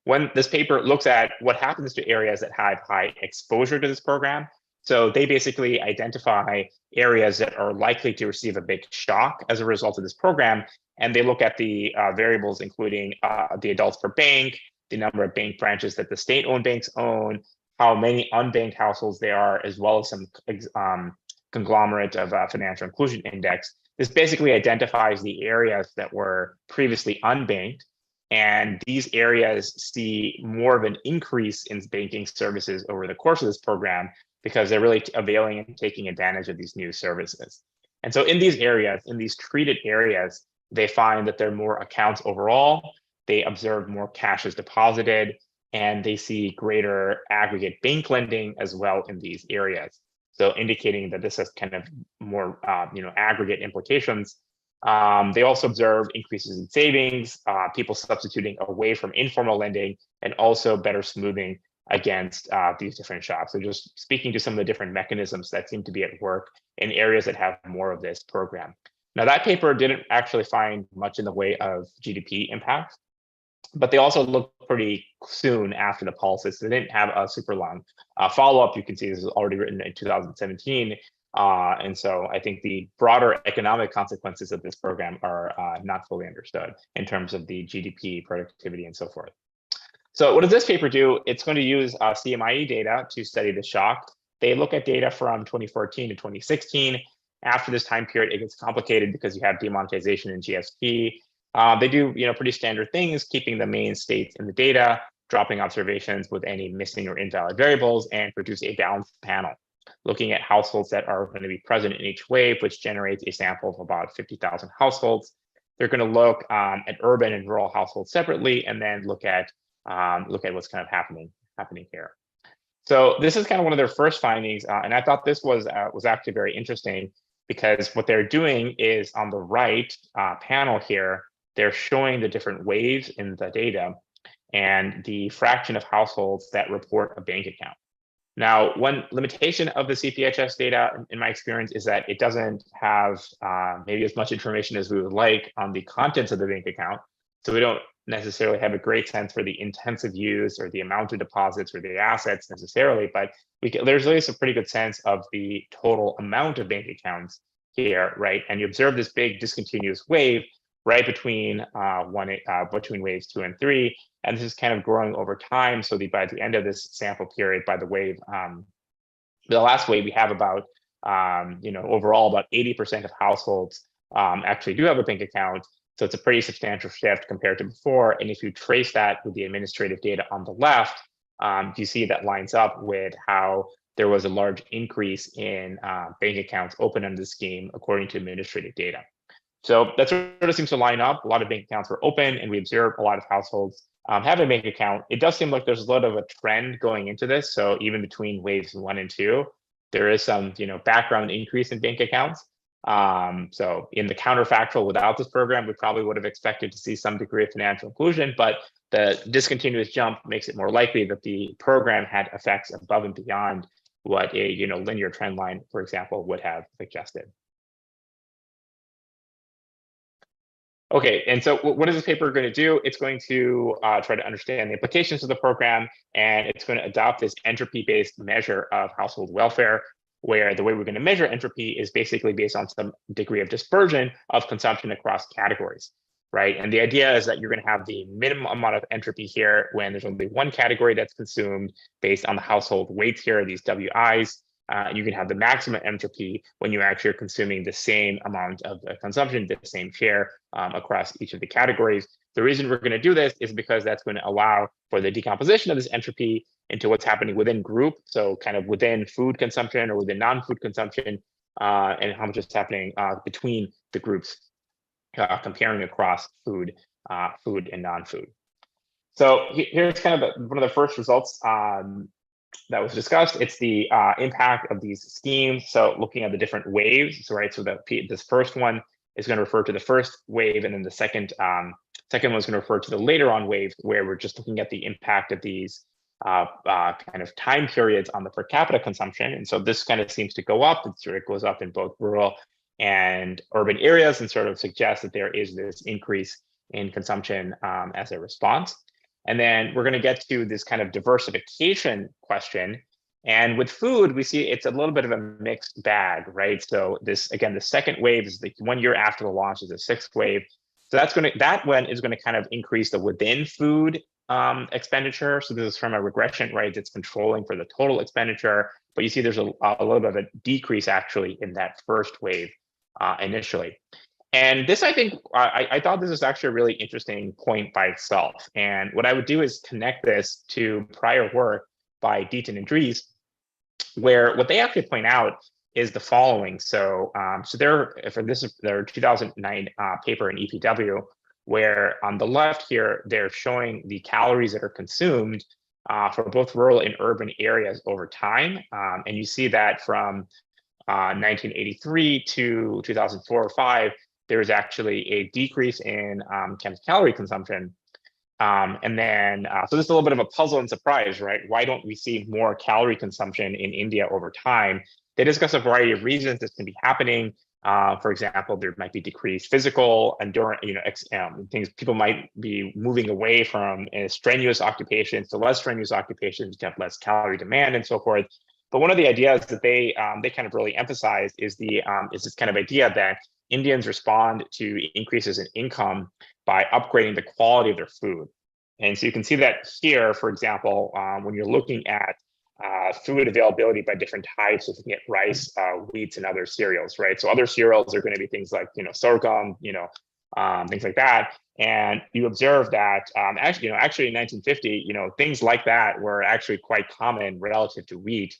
Speaker 3: When this paper looks at what happens to areas that have high exposure to this program, so they basically identify areas that are likely to receive a big shock as a result of this program. And they look at the variables, including the adults per bank, the number of bank branches that the state-owned banks own, how many unbanked households there are, as well as some conglomerate of financial inclusion index. This basically identifies the areas that were previously unbanked, and these areas see more of an increase in banking services over the course of this program because they're really availing and taking advantage of these new services. And so in these areas, in these treated areas, they find that there are more accounts overall, they observe more cash is deposited, and they see greater aggregate bank lending as well in these areas. So indicating that this has kind of more aggregate implications. They also observe increases in savings, people substituting away from informal lending, and also better smoothing against these different shocks. So just speaking to some of the different mechanisms that seem to be at work in areas that have more of this program. Now, that paper didn't actually find much in the way of GDP impact, but they also looked pretty soon after the pulses. They didn't have a super long follow-up. You can see this is already written in 2017. And so I think the broader economic consequences of this program are not fully understood in terms of the GDP, productivity, and so forth. So what does this paper do? It's going to use CMIE data to study the shock. They look at data from 2014 to 2016. After this time period, it gets complicated because you have demonetization in GST. They do pretty standard things, keeping the main states in the data, dropping observations with any missing or invalid variables, and produce a balanced panel, looking at households that are going to be present in each wave, which generates a sample of about 50,000 households. They're going to look at urban and rural households separately, and then look at what's kind of happening here. So this is kind of one of their first findings, and I thought this was actually very interesting because what they're doing is on the right panel here, they're showing the different waves in the data and the fraction of households that report a bank account. Now, one limitation of the CPHS data, in my experience, is that it doesn't have maybe as much information as we would like on the contents of the bank account. So we don't necessarily have a great sense for the intensive use or the amount of deposits or the assets necessarily, but there's at least a pretty good sense of the total amount of bank accounts here, right? And you observe this big discontinuous wave right between between waves 2 and 3, and this is kind of growing over time. So by the end of this sample period, by the wave, the last wave, we have about Overall, about 80% of households actually do have a bank account. So it's a pretty substantial shift compared to before. And if you trace that with the administrative data on the left, you see that lines up with how there was a large increase in bank accounts open under the scheme, according to administrative data. So that sort of seems to line up. A lot of bank accounts were open, and we observed a lot of households have a bank account. It does seem like there's a lot of a trend going into this. So even between waves 1 and 2, there is some background increase in bank accounts. So in the counterfactual, without this program, we probably would have expected to see some degree of financial inclusion, but the discontinuous jump makes it more likely that the program had effects above and beyond what a linear trend line, for example, would have suggested. Okay, and so what is this paper going to do? It's going to try to understand the implications of the program, and it's going to adopt this entropy-based measure of household welfare, where the way we're going to measure entropy is basically based on some degree of dispersion of consumption across categories, right? And the idea is that you're going to have the minimum amount of entropy here when there's only one category that's consumed based on the household weights here, these WIs. You can have the maximum entropy when you actually are consuming the same amount of consumption, the same share across each of the categories. The reason we're going to do this is because that's going to allow for the decomposition of this entropy into what's happening within group, so kind of within food consumption or within non-food consumption, and how much is happening between the groups, comparing across food and non-food. So here's kind of one of the first results that was discussed. It's the impact of these schemes. So looking at the different waves, so this first one is going to refer to the first wave, and then the second one is going to refer to the later on wave, where we're just looking at the impact of these kind of time periods on the per capita consumption. And so this kind of seems to go up. It sort of goes up in both rural and urban areas, and sort of suggests that there is this increase in consumption as a response. And then we're going to get to this kind of diversification question. And with food, we see it's a little bit of a mixed bag, right? So this, again, the second wave is the 1 year after the launch is the sixth wave. So that one is going to kind of increase the within food expenditure. So this is from a regression, right? It's controlling for the total expenditure, but you see there's a little bit of a decrease actually in that first wave initially. And this, I think, I thought this is actually a really interesting point by itself. And what I would do is connect this to prior work by Deaton and Dries, where what they actually point out is the following. So, their 2009 paper in EPW, where on the left here, they're showing the calories that are consumed for both rural and urban areas over time. And you see that from 1983 to 2004 or 5, there was actually a decrease in kind of calorie consumption. And then, so this is a little bit of a puzzle and surprise, right? Why don't we see more calorie consumption in India over time? They discuss a variety of reasons this can be happening. For example, there might be decreased physical endurance, things. People might be moving away from strenuous occupations to less strenuous occupations to have less calorie demand and so forth. But one of the ideas that they kind of really emphasize is this kind of idea that Indians respond to increases in income by upgrading the quality of their food. And so you can see that here, for example, when you're looking at food availability by different types, looking at rice, wheats, and other cereals, right? So other cereals are going to be things like, sorghum, things like that. And you observe that actually in 1950, things like that were actually quite common relative to wheat.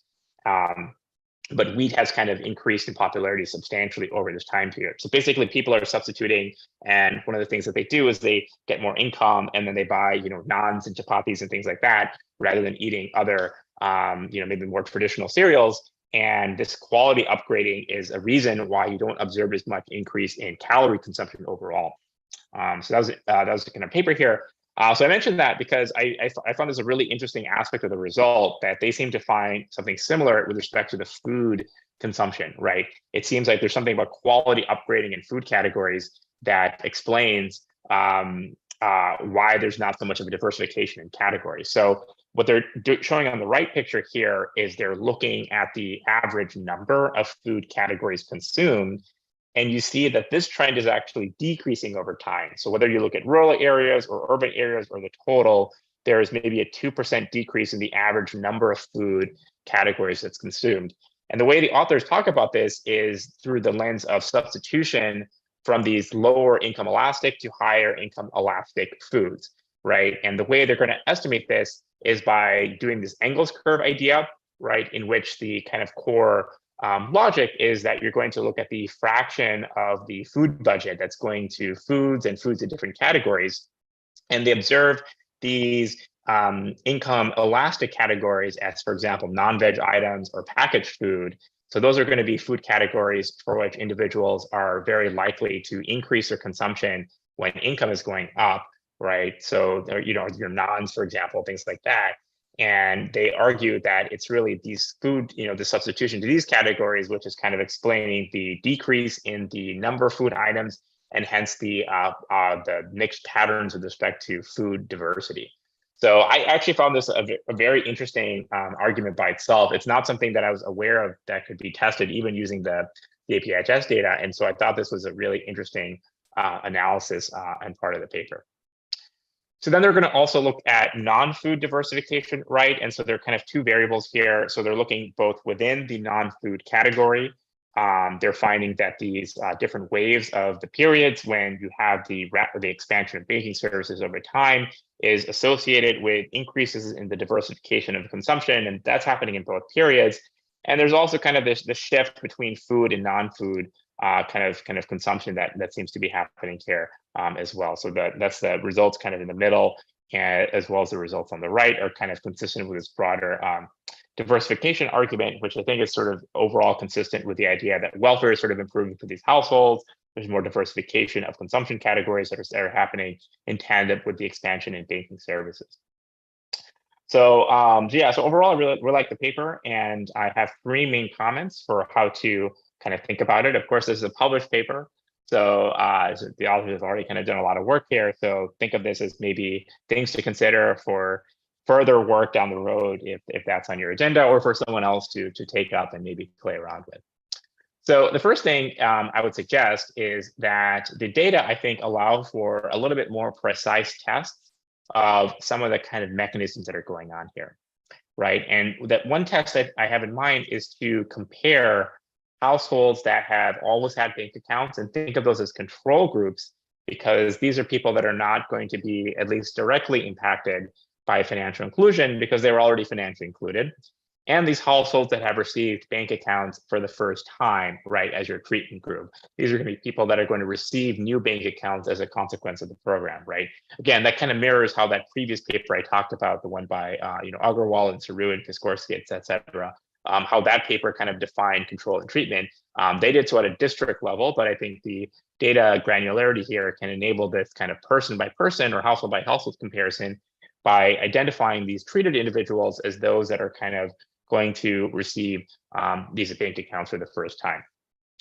Speaker 3: But wheat has kind of increased in popularity substantially over this time period. So basically people are substituting, and one of the things that they do is they get more income, and then they buy, naans and chapatis and things like that, rather than eating other, maybe more traditional cereals. And this quality upgrading is a reason why you don't observe as much increase in calorie consumption overall. So that was the kind of paper here. So I mentioned that because I found this a really interesting aspect of the result, that they seem to find something similar with respect to the food consumption, right? It seems like there's something about quality upgrading in food categories that explains why there's not so much of a diversification in categories. So what they're showing on the right picture here is they're looking at the average number of food categories consumed. And you see that this trend is actually decreasing over time. So whether you look at rural areas or urban areas or the total, there is maybe a 2% decrease in the average number of food categories that's consumed. And the way the authors talk about this is through the lens of substitution from these lower income elastic to higher income elastic foods, right? And the way they're going to estimate this is by doing this Engels curve idea, right? In which the kind of core logic is that you're going to look at the fraction of the food budget that's going to foods and foods in different categories. And they observe these income elastic categories as, for example, non-veg items or packaged food. So those are going to be food categories for which individuals are very likely to increase their consumption when income is going up, right? So, you know, your nons, for example, things like that. And they argue that it's really these food, you know, the substitution to these categories, which is kind of explaining the decrease in the number of food items and hence the mixed patterns with respect to food diversity. So I actually found this a very interesting argument by itself. It's not something that I was aware of that could be tested even using the APHS data. And so I thought this was a really interesting analysis and part of the paper. So then they're going to also look at non-food diversification, right? And so there are kind of two variables here. So they're looking both within the non-food category. They're finding that these different waves of the periods when you have the expansion of banking services over time is associated with increases in the diversification of consumption, and that's happening in both periods. And there's also kind of this shift between food and non-food kind of consumption that seems to be happening here as well. So that's the results kind of in the middle, and as well as the results on the right are kind of consistent with this broader diversification argument, which I think is sort of overall consistent with the idea that welfare is sort of improving for these households. There's more diversification of consumption categories that are happening in tandem with the expansion in banking services. So yeah, so overall, I really like the paper, and I have three main comments for how to kind of think about it. Of course, this is a published paper, so the authors have already kind of done a lot of work here. So think of this as maybe things to consider for further work down the road if that's on your agenda, or for someone else to take up and maybe play around with. So the first thing I would suggest is that the data, I think, allow for a little bit more precise tests of some of the kind of mechanisms that are going on here, right? And that one test that I have in mind is to compare households that have always had bank accounts and think of those as control groups, because these are people that are not going to be at least directly impacted by financial inclusion because they were already financially included. And these households that have received bank accounts for the first time, right, as your treatment group. These are going to be people that are going to receive new bank accounts as a consequence of the program, right? Again, that kind of mirrors how that previous paper I talked about, the one by Agarwal and Saru and Piskorsky, et cetera, how that paper kind of defined control and treatment. They did so at a district level, but I think the data granularity here can enable this kind of person by person or household by household comparison by identifying these treated individuals as those that are kind of going to receive these bank accounts for the first time.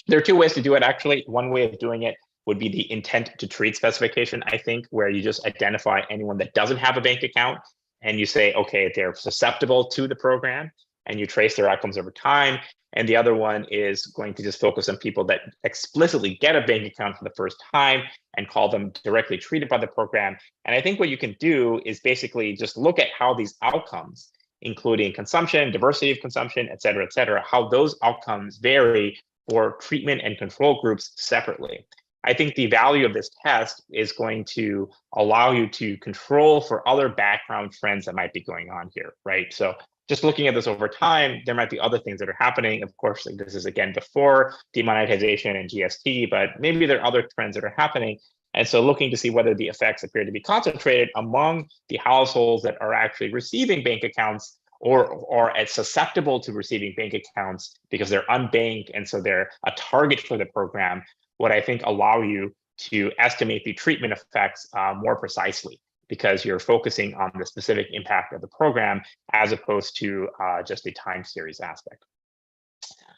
Speaker 3: There are two ways to do it, actually. One way of doing it would be the intent to treat specification, I think, where you just identify anyone that doesn't have a bank account and you say, okay, they're susceptible to the program, and you trace their outcomes over time. And the other one is going to just focus on people that explicitly get a bank account for the first time and call them directly treated by the program. And I think what you can do is basically just look at how these outcomes, including consumption, diversity of consumption, et cetera, how those outcomes vary for treatment and control groups separately. I think the value of this test is going to allow you to control for other background trends that might be going on here, right? So just looking at this over time, there might be other things that are happening. Of course, like this is again before demonetization and GST, but maybe there are other trends that are happening. And so looking to see whether the effects appear to be concentrated among the households that are actually receiving bank accounts or as susceptible to receiving bank accounts because they're unbanked and so they're a target for the program, would I think allow you to estimate the treatment effects more precisely, because you're focusing on the specific impact of the program as opposed to just the time series aspect.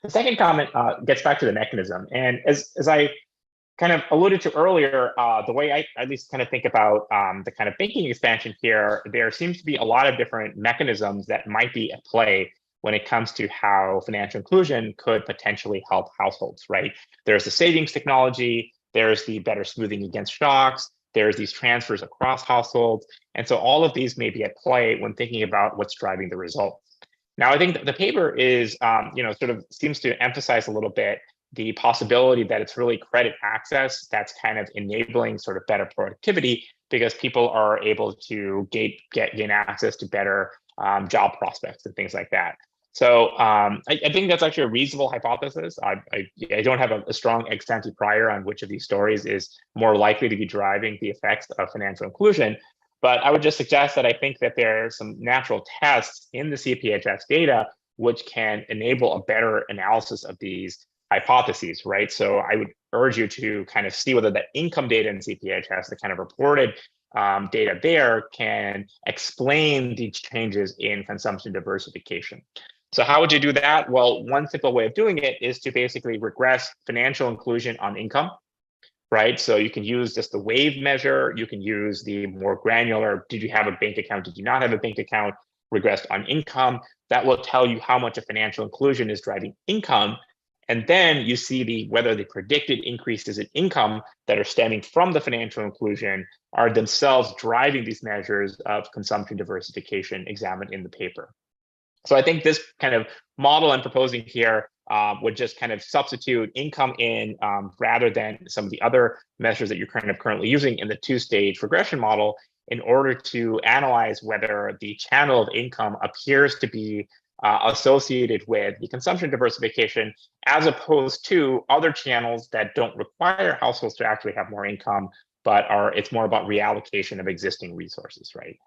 Speaker 3: The second comment gets back to the mechanism. And as I kind of alluded to earlier, the way I at least kind of think about the kind of banking expansion here, there seems to be a lot of different mechanisms that might be at play when it comes to how financial inclusion could potentially help households, right? There's the savings technology, there's the better smoothing against shocks, there's these transfers across households. And so all of these may be at play when thinking about what's driving the results. Now, I think the paper is, sort of seems to emphasize a little bit the possibility that it's really credit access that's kind of enabling sort of better productivity, because people are able to gain access to better job prospects and things like that. So I think that's actually a reasonable hypothesis. I don't have a strong ex ante prior on which of these stories is more likely to be driving the effects of financial inclusion. But I would just suggest that I think that there are some natural tests in the CPHS data which can enable a better analysis of these hypotheses, right? So I would urge you to kind of see whether the income data in CPHS, the kind of reported data there, can explain the changes in consumption diversification. So how would you do that? Well, one simple way of doing it is to basically regress financial inclusion on income, right? So you can use just the wave measure. You can use the more granular, did you have a bank account? Did you not have a bank account? Regressed on income. That will tell you how much of financial inclusion is driving income. And then you see whether the predicted increases in income that are stemming from the financial inclusion are themselves driving these measures of consumption diversification examined in the paper. So I think this kind of model I'm proposing here would just kind of substitute income in rather than some of the other measures that you're kind of currently using in the two-stage regression model, in order to analyze whether the channel of income appears to be associated with the consumption diversification, as opposed to other channels that don't require households to actually have more income, but it's more about reallocation of existing resources, right?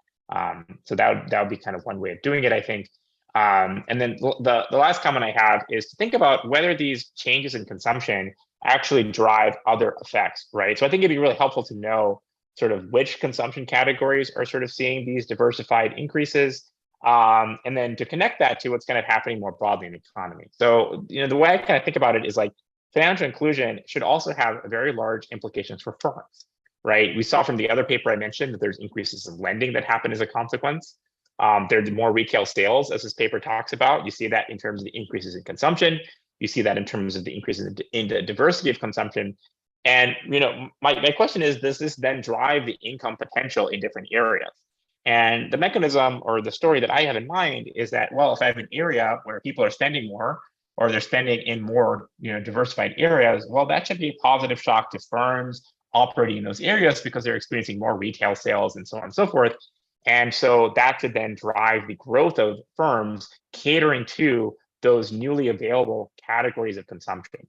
Speaker 3: So that would be kind of one way of doing it, I think. And then the last comment I have is to think about whether these changes in consumption actually drive other effects, right? So I think it'd be really helpful to know sort of which consumption categories are sort of seeing these diversified increases, and then to connect that to what's kind of happening more broadly in the economy. So, the way I kind of think about it is like financial inclusion should also have very large implications for firms, right? We saw from the other paper I mentioned that there's increases in lending that happen as a consequence. There's more retail sales, as this paper talks about. You see that in terms of the increases in consumption. You see that in terms of the increases in the diversity of consumption. And my question is, does this then drive the income potential in different areas? And the mechanism or the story that I have in mind is that, well, if I have an area where people are spending more, or they're spending in more diversified areas, well, that should be a positive shock to firms operating in those areas because they're experiencing more retail sales and so on and so forth. And so that should then drive the growth of firms catering to those newly available categories of consumption.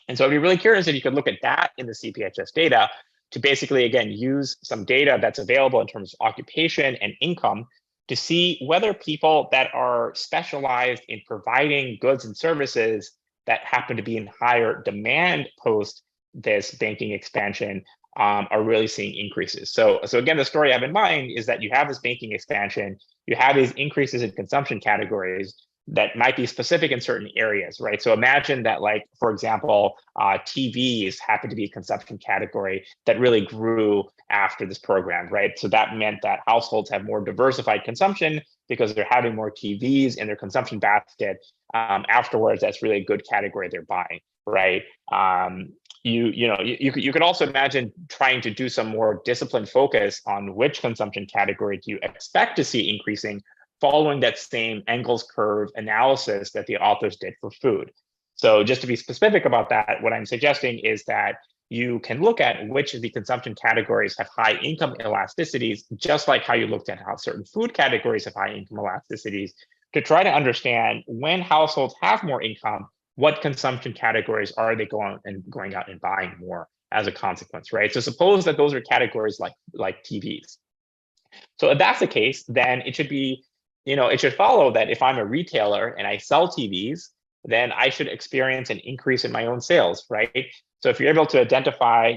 Speaker 3: And so I'd be really curious if you could look at that in the CPHS data to basically, again, use some data that's available in terms of occupation and income to see whether people that are specialized in providing goods and services that happen to be in higher demand post this banking expansion are really seeing increases. So again, the story I have in mind is that you have this banking expansion, you have these increases in consumption categories that might be specific in certain areas, right? So imagine that, like, for example, TVs happen to be a consumption category that really grew after this program, right? So that meant that households have more diversified consumption because they're having more TVs in their consumption basket. Afterwards, that's really a good category they're buying, right? You could also imagine trying to do some more disciplined focus on which consumption category do you expect to see increasing, following that same Engels curve analysis that the authors did for food. So just to be specific about that, what I'm suggesting is that you can look at which of the consumption categories have high income elasticities, just like how you looked at how certain food categories have high income elasticities, to try to understand when households have more income, what consumption categories are they going out and buying more as a consequence, right? So suppose that those are categories like TVs. So if that's the case, then it should be, it should follow that if I'm a retailer and I sell TVs, then I should experience an increase in my own sales, right? So if you're able to identify,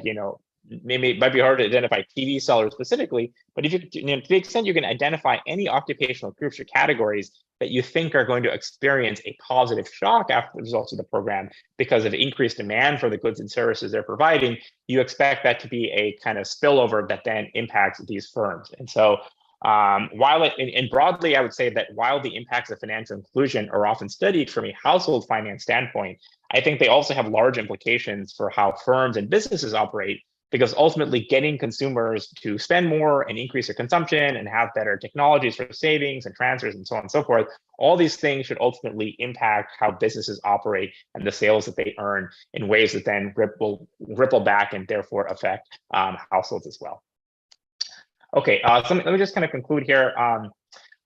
Speaker 3: maybe it might be hard to identify TV sellers specifically, but if you, to the extent you can identify any occupational groups or categories that you think are going to experience a positive shock after the results of the program because of increased demand for the goods and services they're providing, you expect that to be a kind of spillover that then impacts these firms. And so and broadly, I would say that while the impacts of financial inclusion are often studied from a household finance standpoint, I think they also have large implications for how firms and businesses operate, because ultimately getting consumers to spend more and increase their consumption and have better technologies for savings and transfers and so on and so forth, all these things should ultimately impact how businesses operate and the sales that they earn in ways that then ripple back and therefore affect households as well. Okay, so let me just kind of conclude here.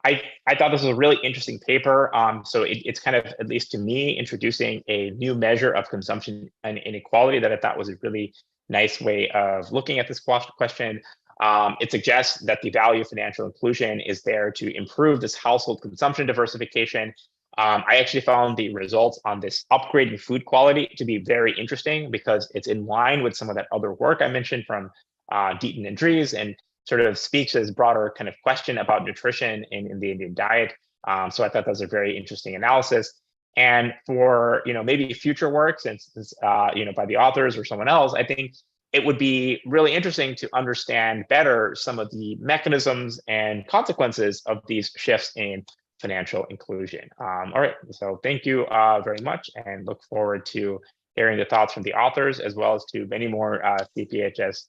Speaker 3: I thought this was a really interesting paper. So it's kind of, at least to me, introducing a new measure of consumption and inequality that I thought was a really nice way of looking at this question. It suggests that the value of financial inclusion is there to improve this household consumption diversification. I actually found the results on this upgrading food quality to be very interesting because it's in line with some of that other work I mentioned from Deaton and Dries, and sort of speaks to this broader kind of question about nutrition in the Indian diet. So I thought that was a very interesting analysis. And for maybe future work, since by the authors or someone else, I think it would be really interesting to understand better some of the mechanisms and consequences of these shifts in financial inclusion. All right, so thank you very much, and look forward to hearing the thoughts from the authors, as well as to many more CPHS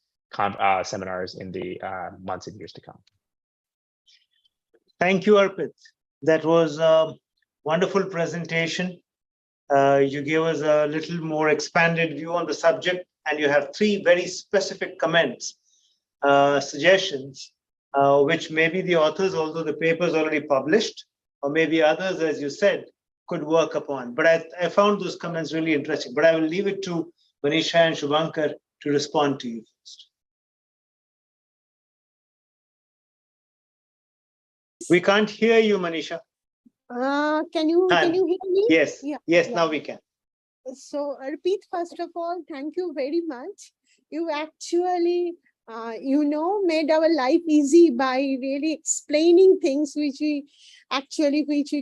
Speaker 3: seminars in the months and years to come.
Speaker 1: Thank you, Arpit. That was a wonderful presentation. You gave us a little more expanded view on the subject, and you have 3 very specific comments, suggestions, which maybe the authors, although the paper is already published, or maybe others, as you said, could work upon. But I found those comments really interesting. But I will leave it to Manisha and Subhankar to respond to you first. We can't hear you, Manisha.
Speaker 2: Can you hear me?
Speaker 1: Yes,
Speaker 2: Yeah.
Speaker 1: yes, now we can.
Speaker 2: So, Arpit, first of all, thank you very much. You actually, made our life easy by really explaining things which we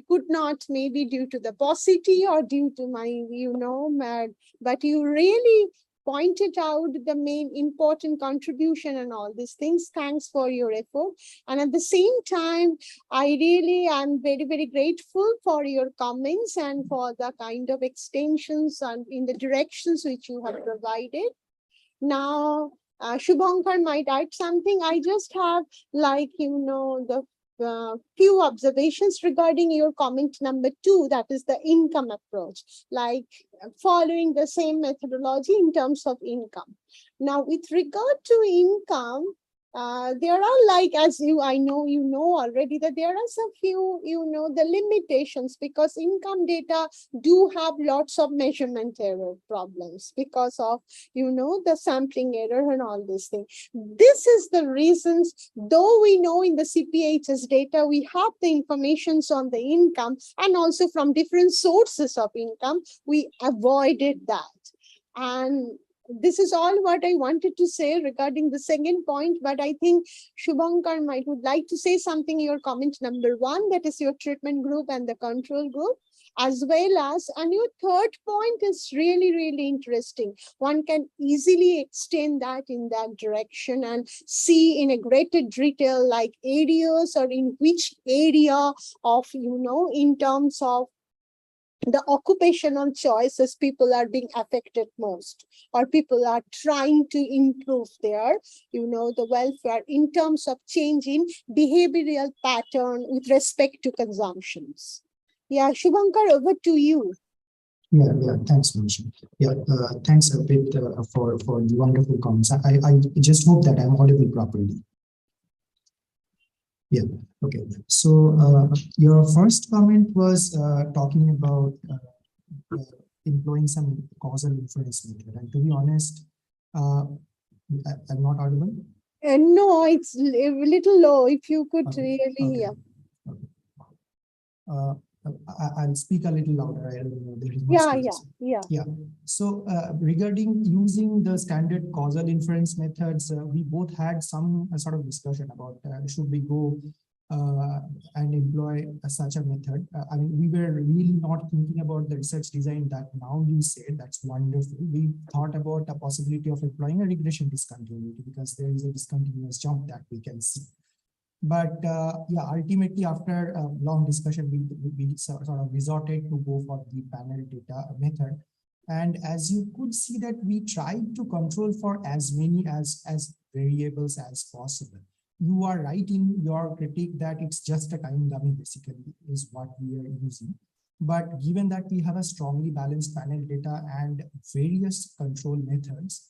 Speaker 2: could not, maybe due to the paucity or due to my, but you really pointed out the main important contribution and all these things. Thanks for your effort. And at the same time, I really am very, very grateful for your comments and for the kind of extensions and in the directions which you have provided. Now, Subhankar might add something. I just have the few observations regarding your comment number 2, that is the income approach, like following the same methodology in terms of income. Now, with regard to income, there are, as I know already, that there are some few, the limitations, because income data do have lots of measurement error problems because of, the sampling error and all these things. This is the reasons, though we know in the CPHS data, we have the informations on the income and also from different sources of income, we avoided that. And this is all what I wanted to say regarding the second point, but I think Subhankar would like to say something in your comment number 1, that is your treatment group and the control group, as well as, and your third point is really, really interesting. One can easily extend that in that direction and see in a greater detail, like areas or in which area of, in terms of the occupational choices people are being affected most, or people are trying to improve their, the welfare in terms of changing behavioral pattern with respect to consumptions. Yeah, Subhankar, over to you.
Speaker 4: Yeah, thanks, Manisha. Yeah, thanks a bit for the wonderful comments. I just hope that I'm audible properly. Yeah, okay. So your first comment was talking about employing some causal inference method. And to be honest, I'm not audible?
Speaker 2: No, it's a little low. If you could really,
Speaker 4: yeah. Okay. I'll speak a little louder. I don't know. There is
Speaker 2: yeah.
Speaker 4: So regarding using the standard causal inference methods, we both had some sort of discussion about should we go and employ such a method. I mean, we were really not thinking about the research design that now you said. That's wonderful. We thought about the possibility of employing a regression discontinuity because there is a discontinuous jump that we can see. But yeah, ultimately, after a long discussion, we sort of resorted to go for the panel data method. And as you could see that we tried to control for as many as variables as possible. You are right in your critique that it's just a time dummy basically is what we are using. But given that we have a strongly balanced panel data and various control methods,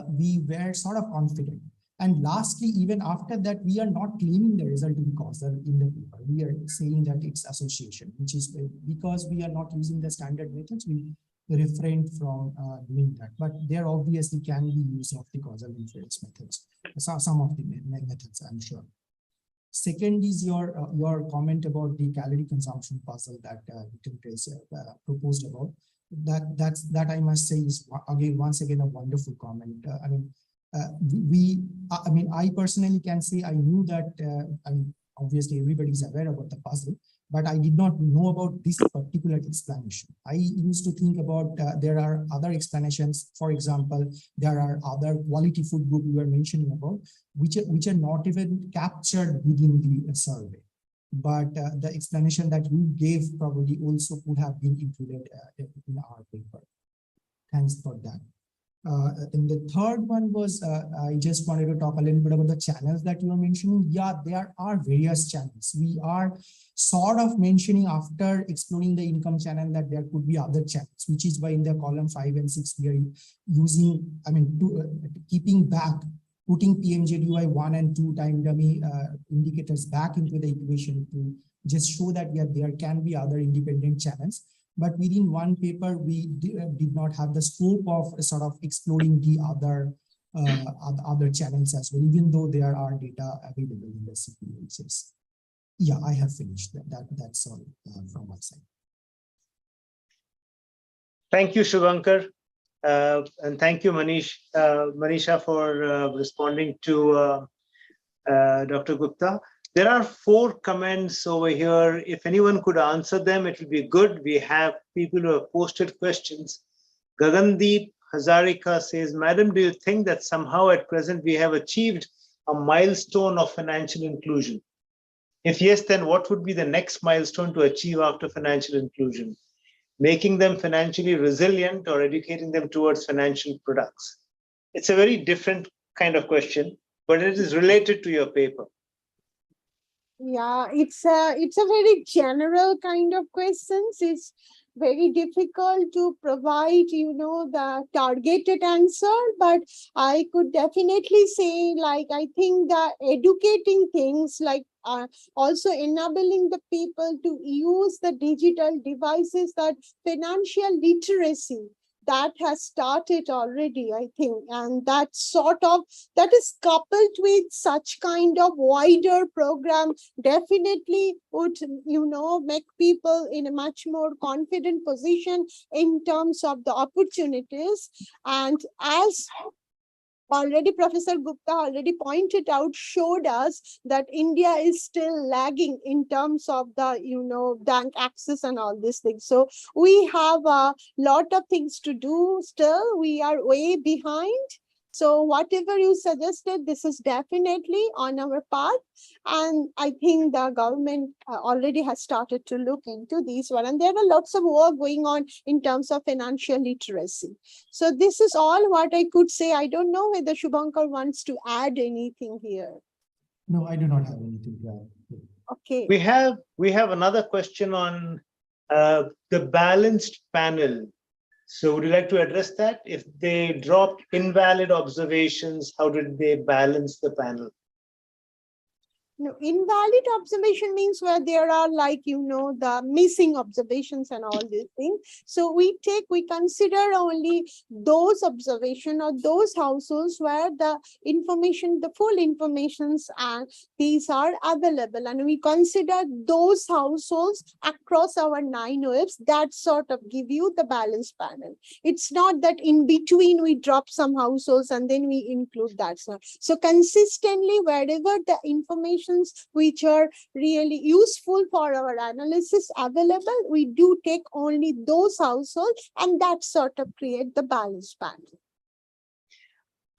Speaker 4: we were sort of confident. And lastly, even after that, we are not claiming the result in causal in the paper. We are saying that it's association, which is because we are not using the standard methods, we refrained from doing that. But there obviously can be use of the causal inference methods, some of the methods, I'm sure. Second is your comment about the calorie consumption puzzle that Victor proposed about. That I must say is once again a wonderful comment. I personally can say I knew that. Obviously everybody is aware about the puzzle, but I did not know about this particular explanation. I used to think about there are other explanations. For example, there are other quality food group you were mentioning about, which are not even captured within the survey. But the explanation that you gave probably also could have been included in our paper. Thanks for that. And the third one was, I just wanted to talk a little bit about the channels that you were mentioning. Yeah, there are various channels. We are sort of mentioning after exploring the income channel that there could be other channels, which is why in the column 5 and 6, we are using, keeping back, putting PMJDY 1 and 2 time dummy indicators back into the equation to just show that yeah, there can be other independent channels. But within one paper, we did not have the scope of sort of exploring the other channels as well, even though there are data available in the CPHs. Yeah, I have finished that. That's all from my side.
Speaker 1: Thank you, Subhankar. And thank you, Manisha, for responding to Dr. Gupta. There are 4 comments over here. If anyone could answer them, it would be good. We have people who have posted questions. Gagandeep Hazarika says, Madam, do you think that somehow at present we have achieved a milestone of financial inclusion? If yes, then what would be the next milestone to achieve after financial inclusion? Making them financially resilient or educating them towards financial products? It's a very different kind of question, but it is related to your paper.
Speaker 2: Yeah, it's a very general kind of questions. It's very difficult to provide, the targeted answer, but I could definitely say, like, I think that educating things like also enabling the people to use the digital devices, that financial literacy, that has started already, I think, and that is coupled with such kind of wider program definitely would, make people in a much more confident position in terms of the opportunities. And as already Professor Gupta already pointed out, showed us that India is still lagging in terms of the, bank access and all these things. So we have a lot of things to do still. We are way behind. So whatever you suggested, this is definitely on our path. And I think the government already has started to look into these one. And there are lots of work going on in terms of financial literacy. So this is all what I could say. I don't know whether Subhankar wants to add anything here.
Speaker 4: No, I do not have anything to add.
Speaker 2: Okay.
Speaker 1: We have another question on the balanced panel. So would you like to address that? If they dropped invalid observations, how did they balance the panel?
Speaker 2: No, invalid observation means where there are the missing observations and all these things. So we consider only those observations or those households where the information, the full informations and these are available. And we consider those households across our 9 waves that sort of give you the balance panel. It's not that in between we drop some households and then we include that. So consistently, wherever the information which are really useful for our analysis available, we do take only those households and that sort of create the balance panel.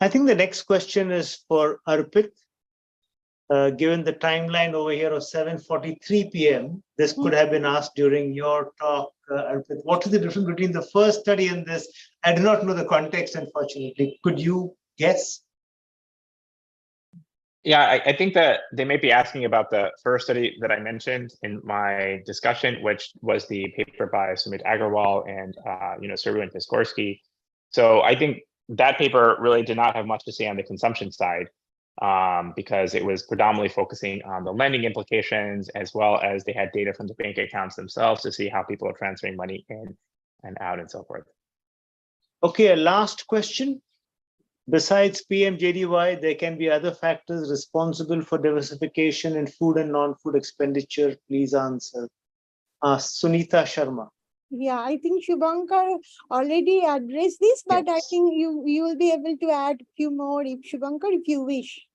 Speaker 1: I think the next question is for Arpit. Given the timeline over here of 7:43 p.m., this could have been asked during your talk, Arpit? What is the difference between the first study and this? I do not know the context, unfortunately. Could you guess?
Speaker 3: Yeah, I think that they may be asking about the first study that I mentioned in my discussion, which was the paper by Sumit Agarwal and Serbu and Piskorsky. So I think that paper really did not have much to say on the consumption side, because it was predominantly focusing on the lending implications, as well as they had data from the bank accounts themselves to see how people are transferring money in and out and so forth.
Speaker 1: Okay, a last question. Besides PMJDY, there can be other factors responsible for diversification in food and non-food expenditure. Please answer. Sunita Sharma.
Speaker 2: Yeah, I think Subhankar already addressed this, but I
Speaker 1: Yes.
Speaker 2: think you will be able to add a few more if Subhankar, if you wish.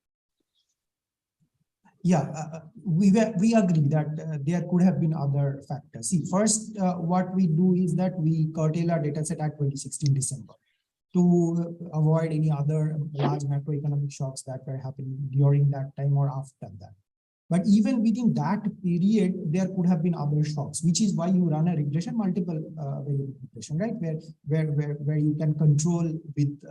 Speaker 4: Yeah, we agree that there could have been other factors. See, first, what we do is that we curtail our data set at 2016 December to avoid any other large macroeconomic shocks that were happening during that time or after that. But even within that period, there could have been other shocks, which is why you run a regression, multiple variable regression, right? Where you can control with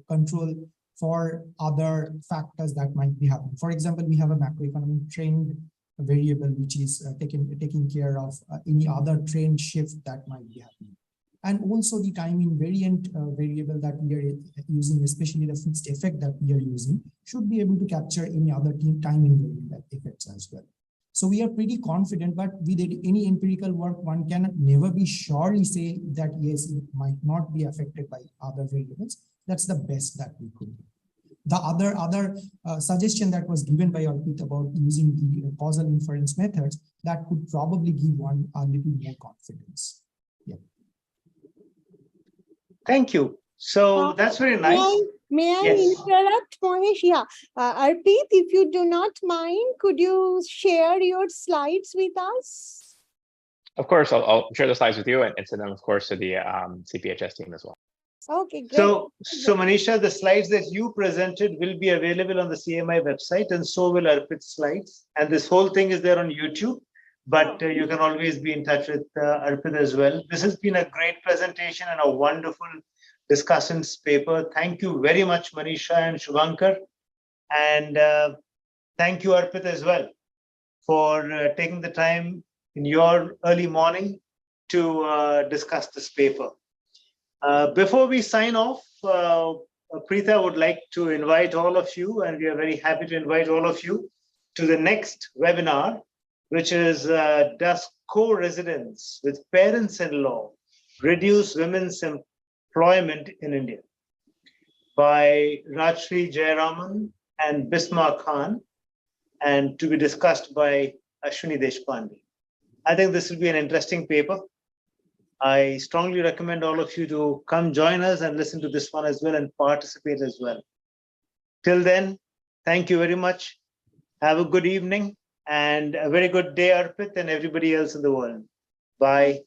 Speaker 4: control for other factors that might be happening. For example, we have a macroeconomic trend variable, which is taking care of any other trend shift that might be happening. And also the time invariant variable that we are using, especially the fixed effect that we are using, should be able to capture any other time invariant effects as well. So we are pretty confident, but with any empirical work, one can never be surely say that yes, it might not be affected by other variables. That's the best that we could do. The other suggestion that was given by Arpit about using the causal inference methods, that could probably give one a little more confidence. Yeah.
Speaker 1: Thank you. So that's very nice.
Speaker 2: May I
Speaker 1: Yes.
Speaker 2: interrupt, Mahesh? Yeah. Arpit, if you do not mind, could you share your slides with us?
Speaker 3: Of course, I'll share the slides with you and send them, of course, to the CPHS team as well.
Speaker 2: Okay, great.
Speaker 1: So Manisha, the slides that you presented will be available on the CMI website, and so will Arpit's slides. And this whole thing is there on YouTube, but you can always be in touch with Arpit as well. This has been a great presentation and a wonderful discussants paper. Thank you very much, Manisha and Subhankar. And thank you, Arpit, as well, for taking the time in your early morning to discuss this paper. Before we sign off, Preeta would like to invite all of you, and we are very happy to invite all of you to the next webinar, which is Does Co-Residence with Parents-in-Law Reduce Women's Employment in India? By Rajshri Jayaraman and Bisma Khan, and to be discussed by Ashwini Deshpande. I think this will be an interesting paper. I strongly recommend all of you to come join us and listen to this one as well and participate as well. Till then, thank you very much. Have a good evening and a very good day, Arpit, and everybody else in the world. Bye.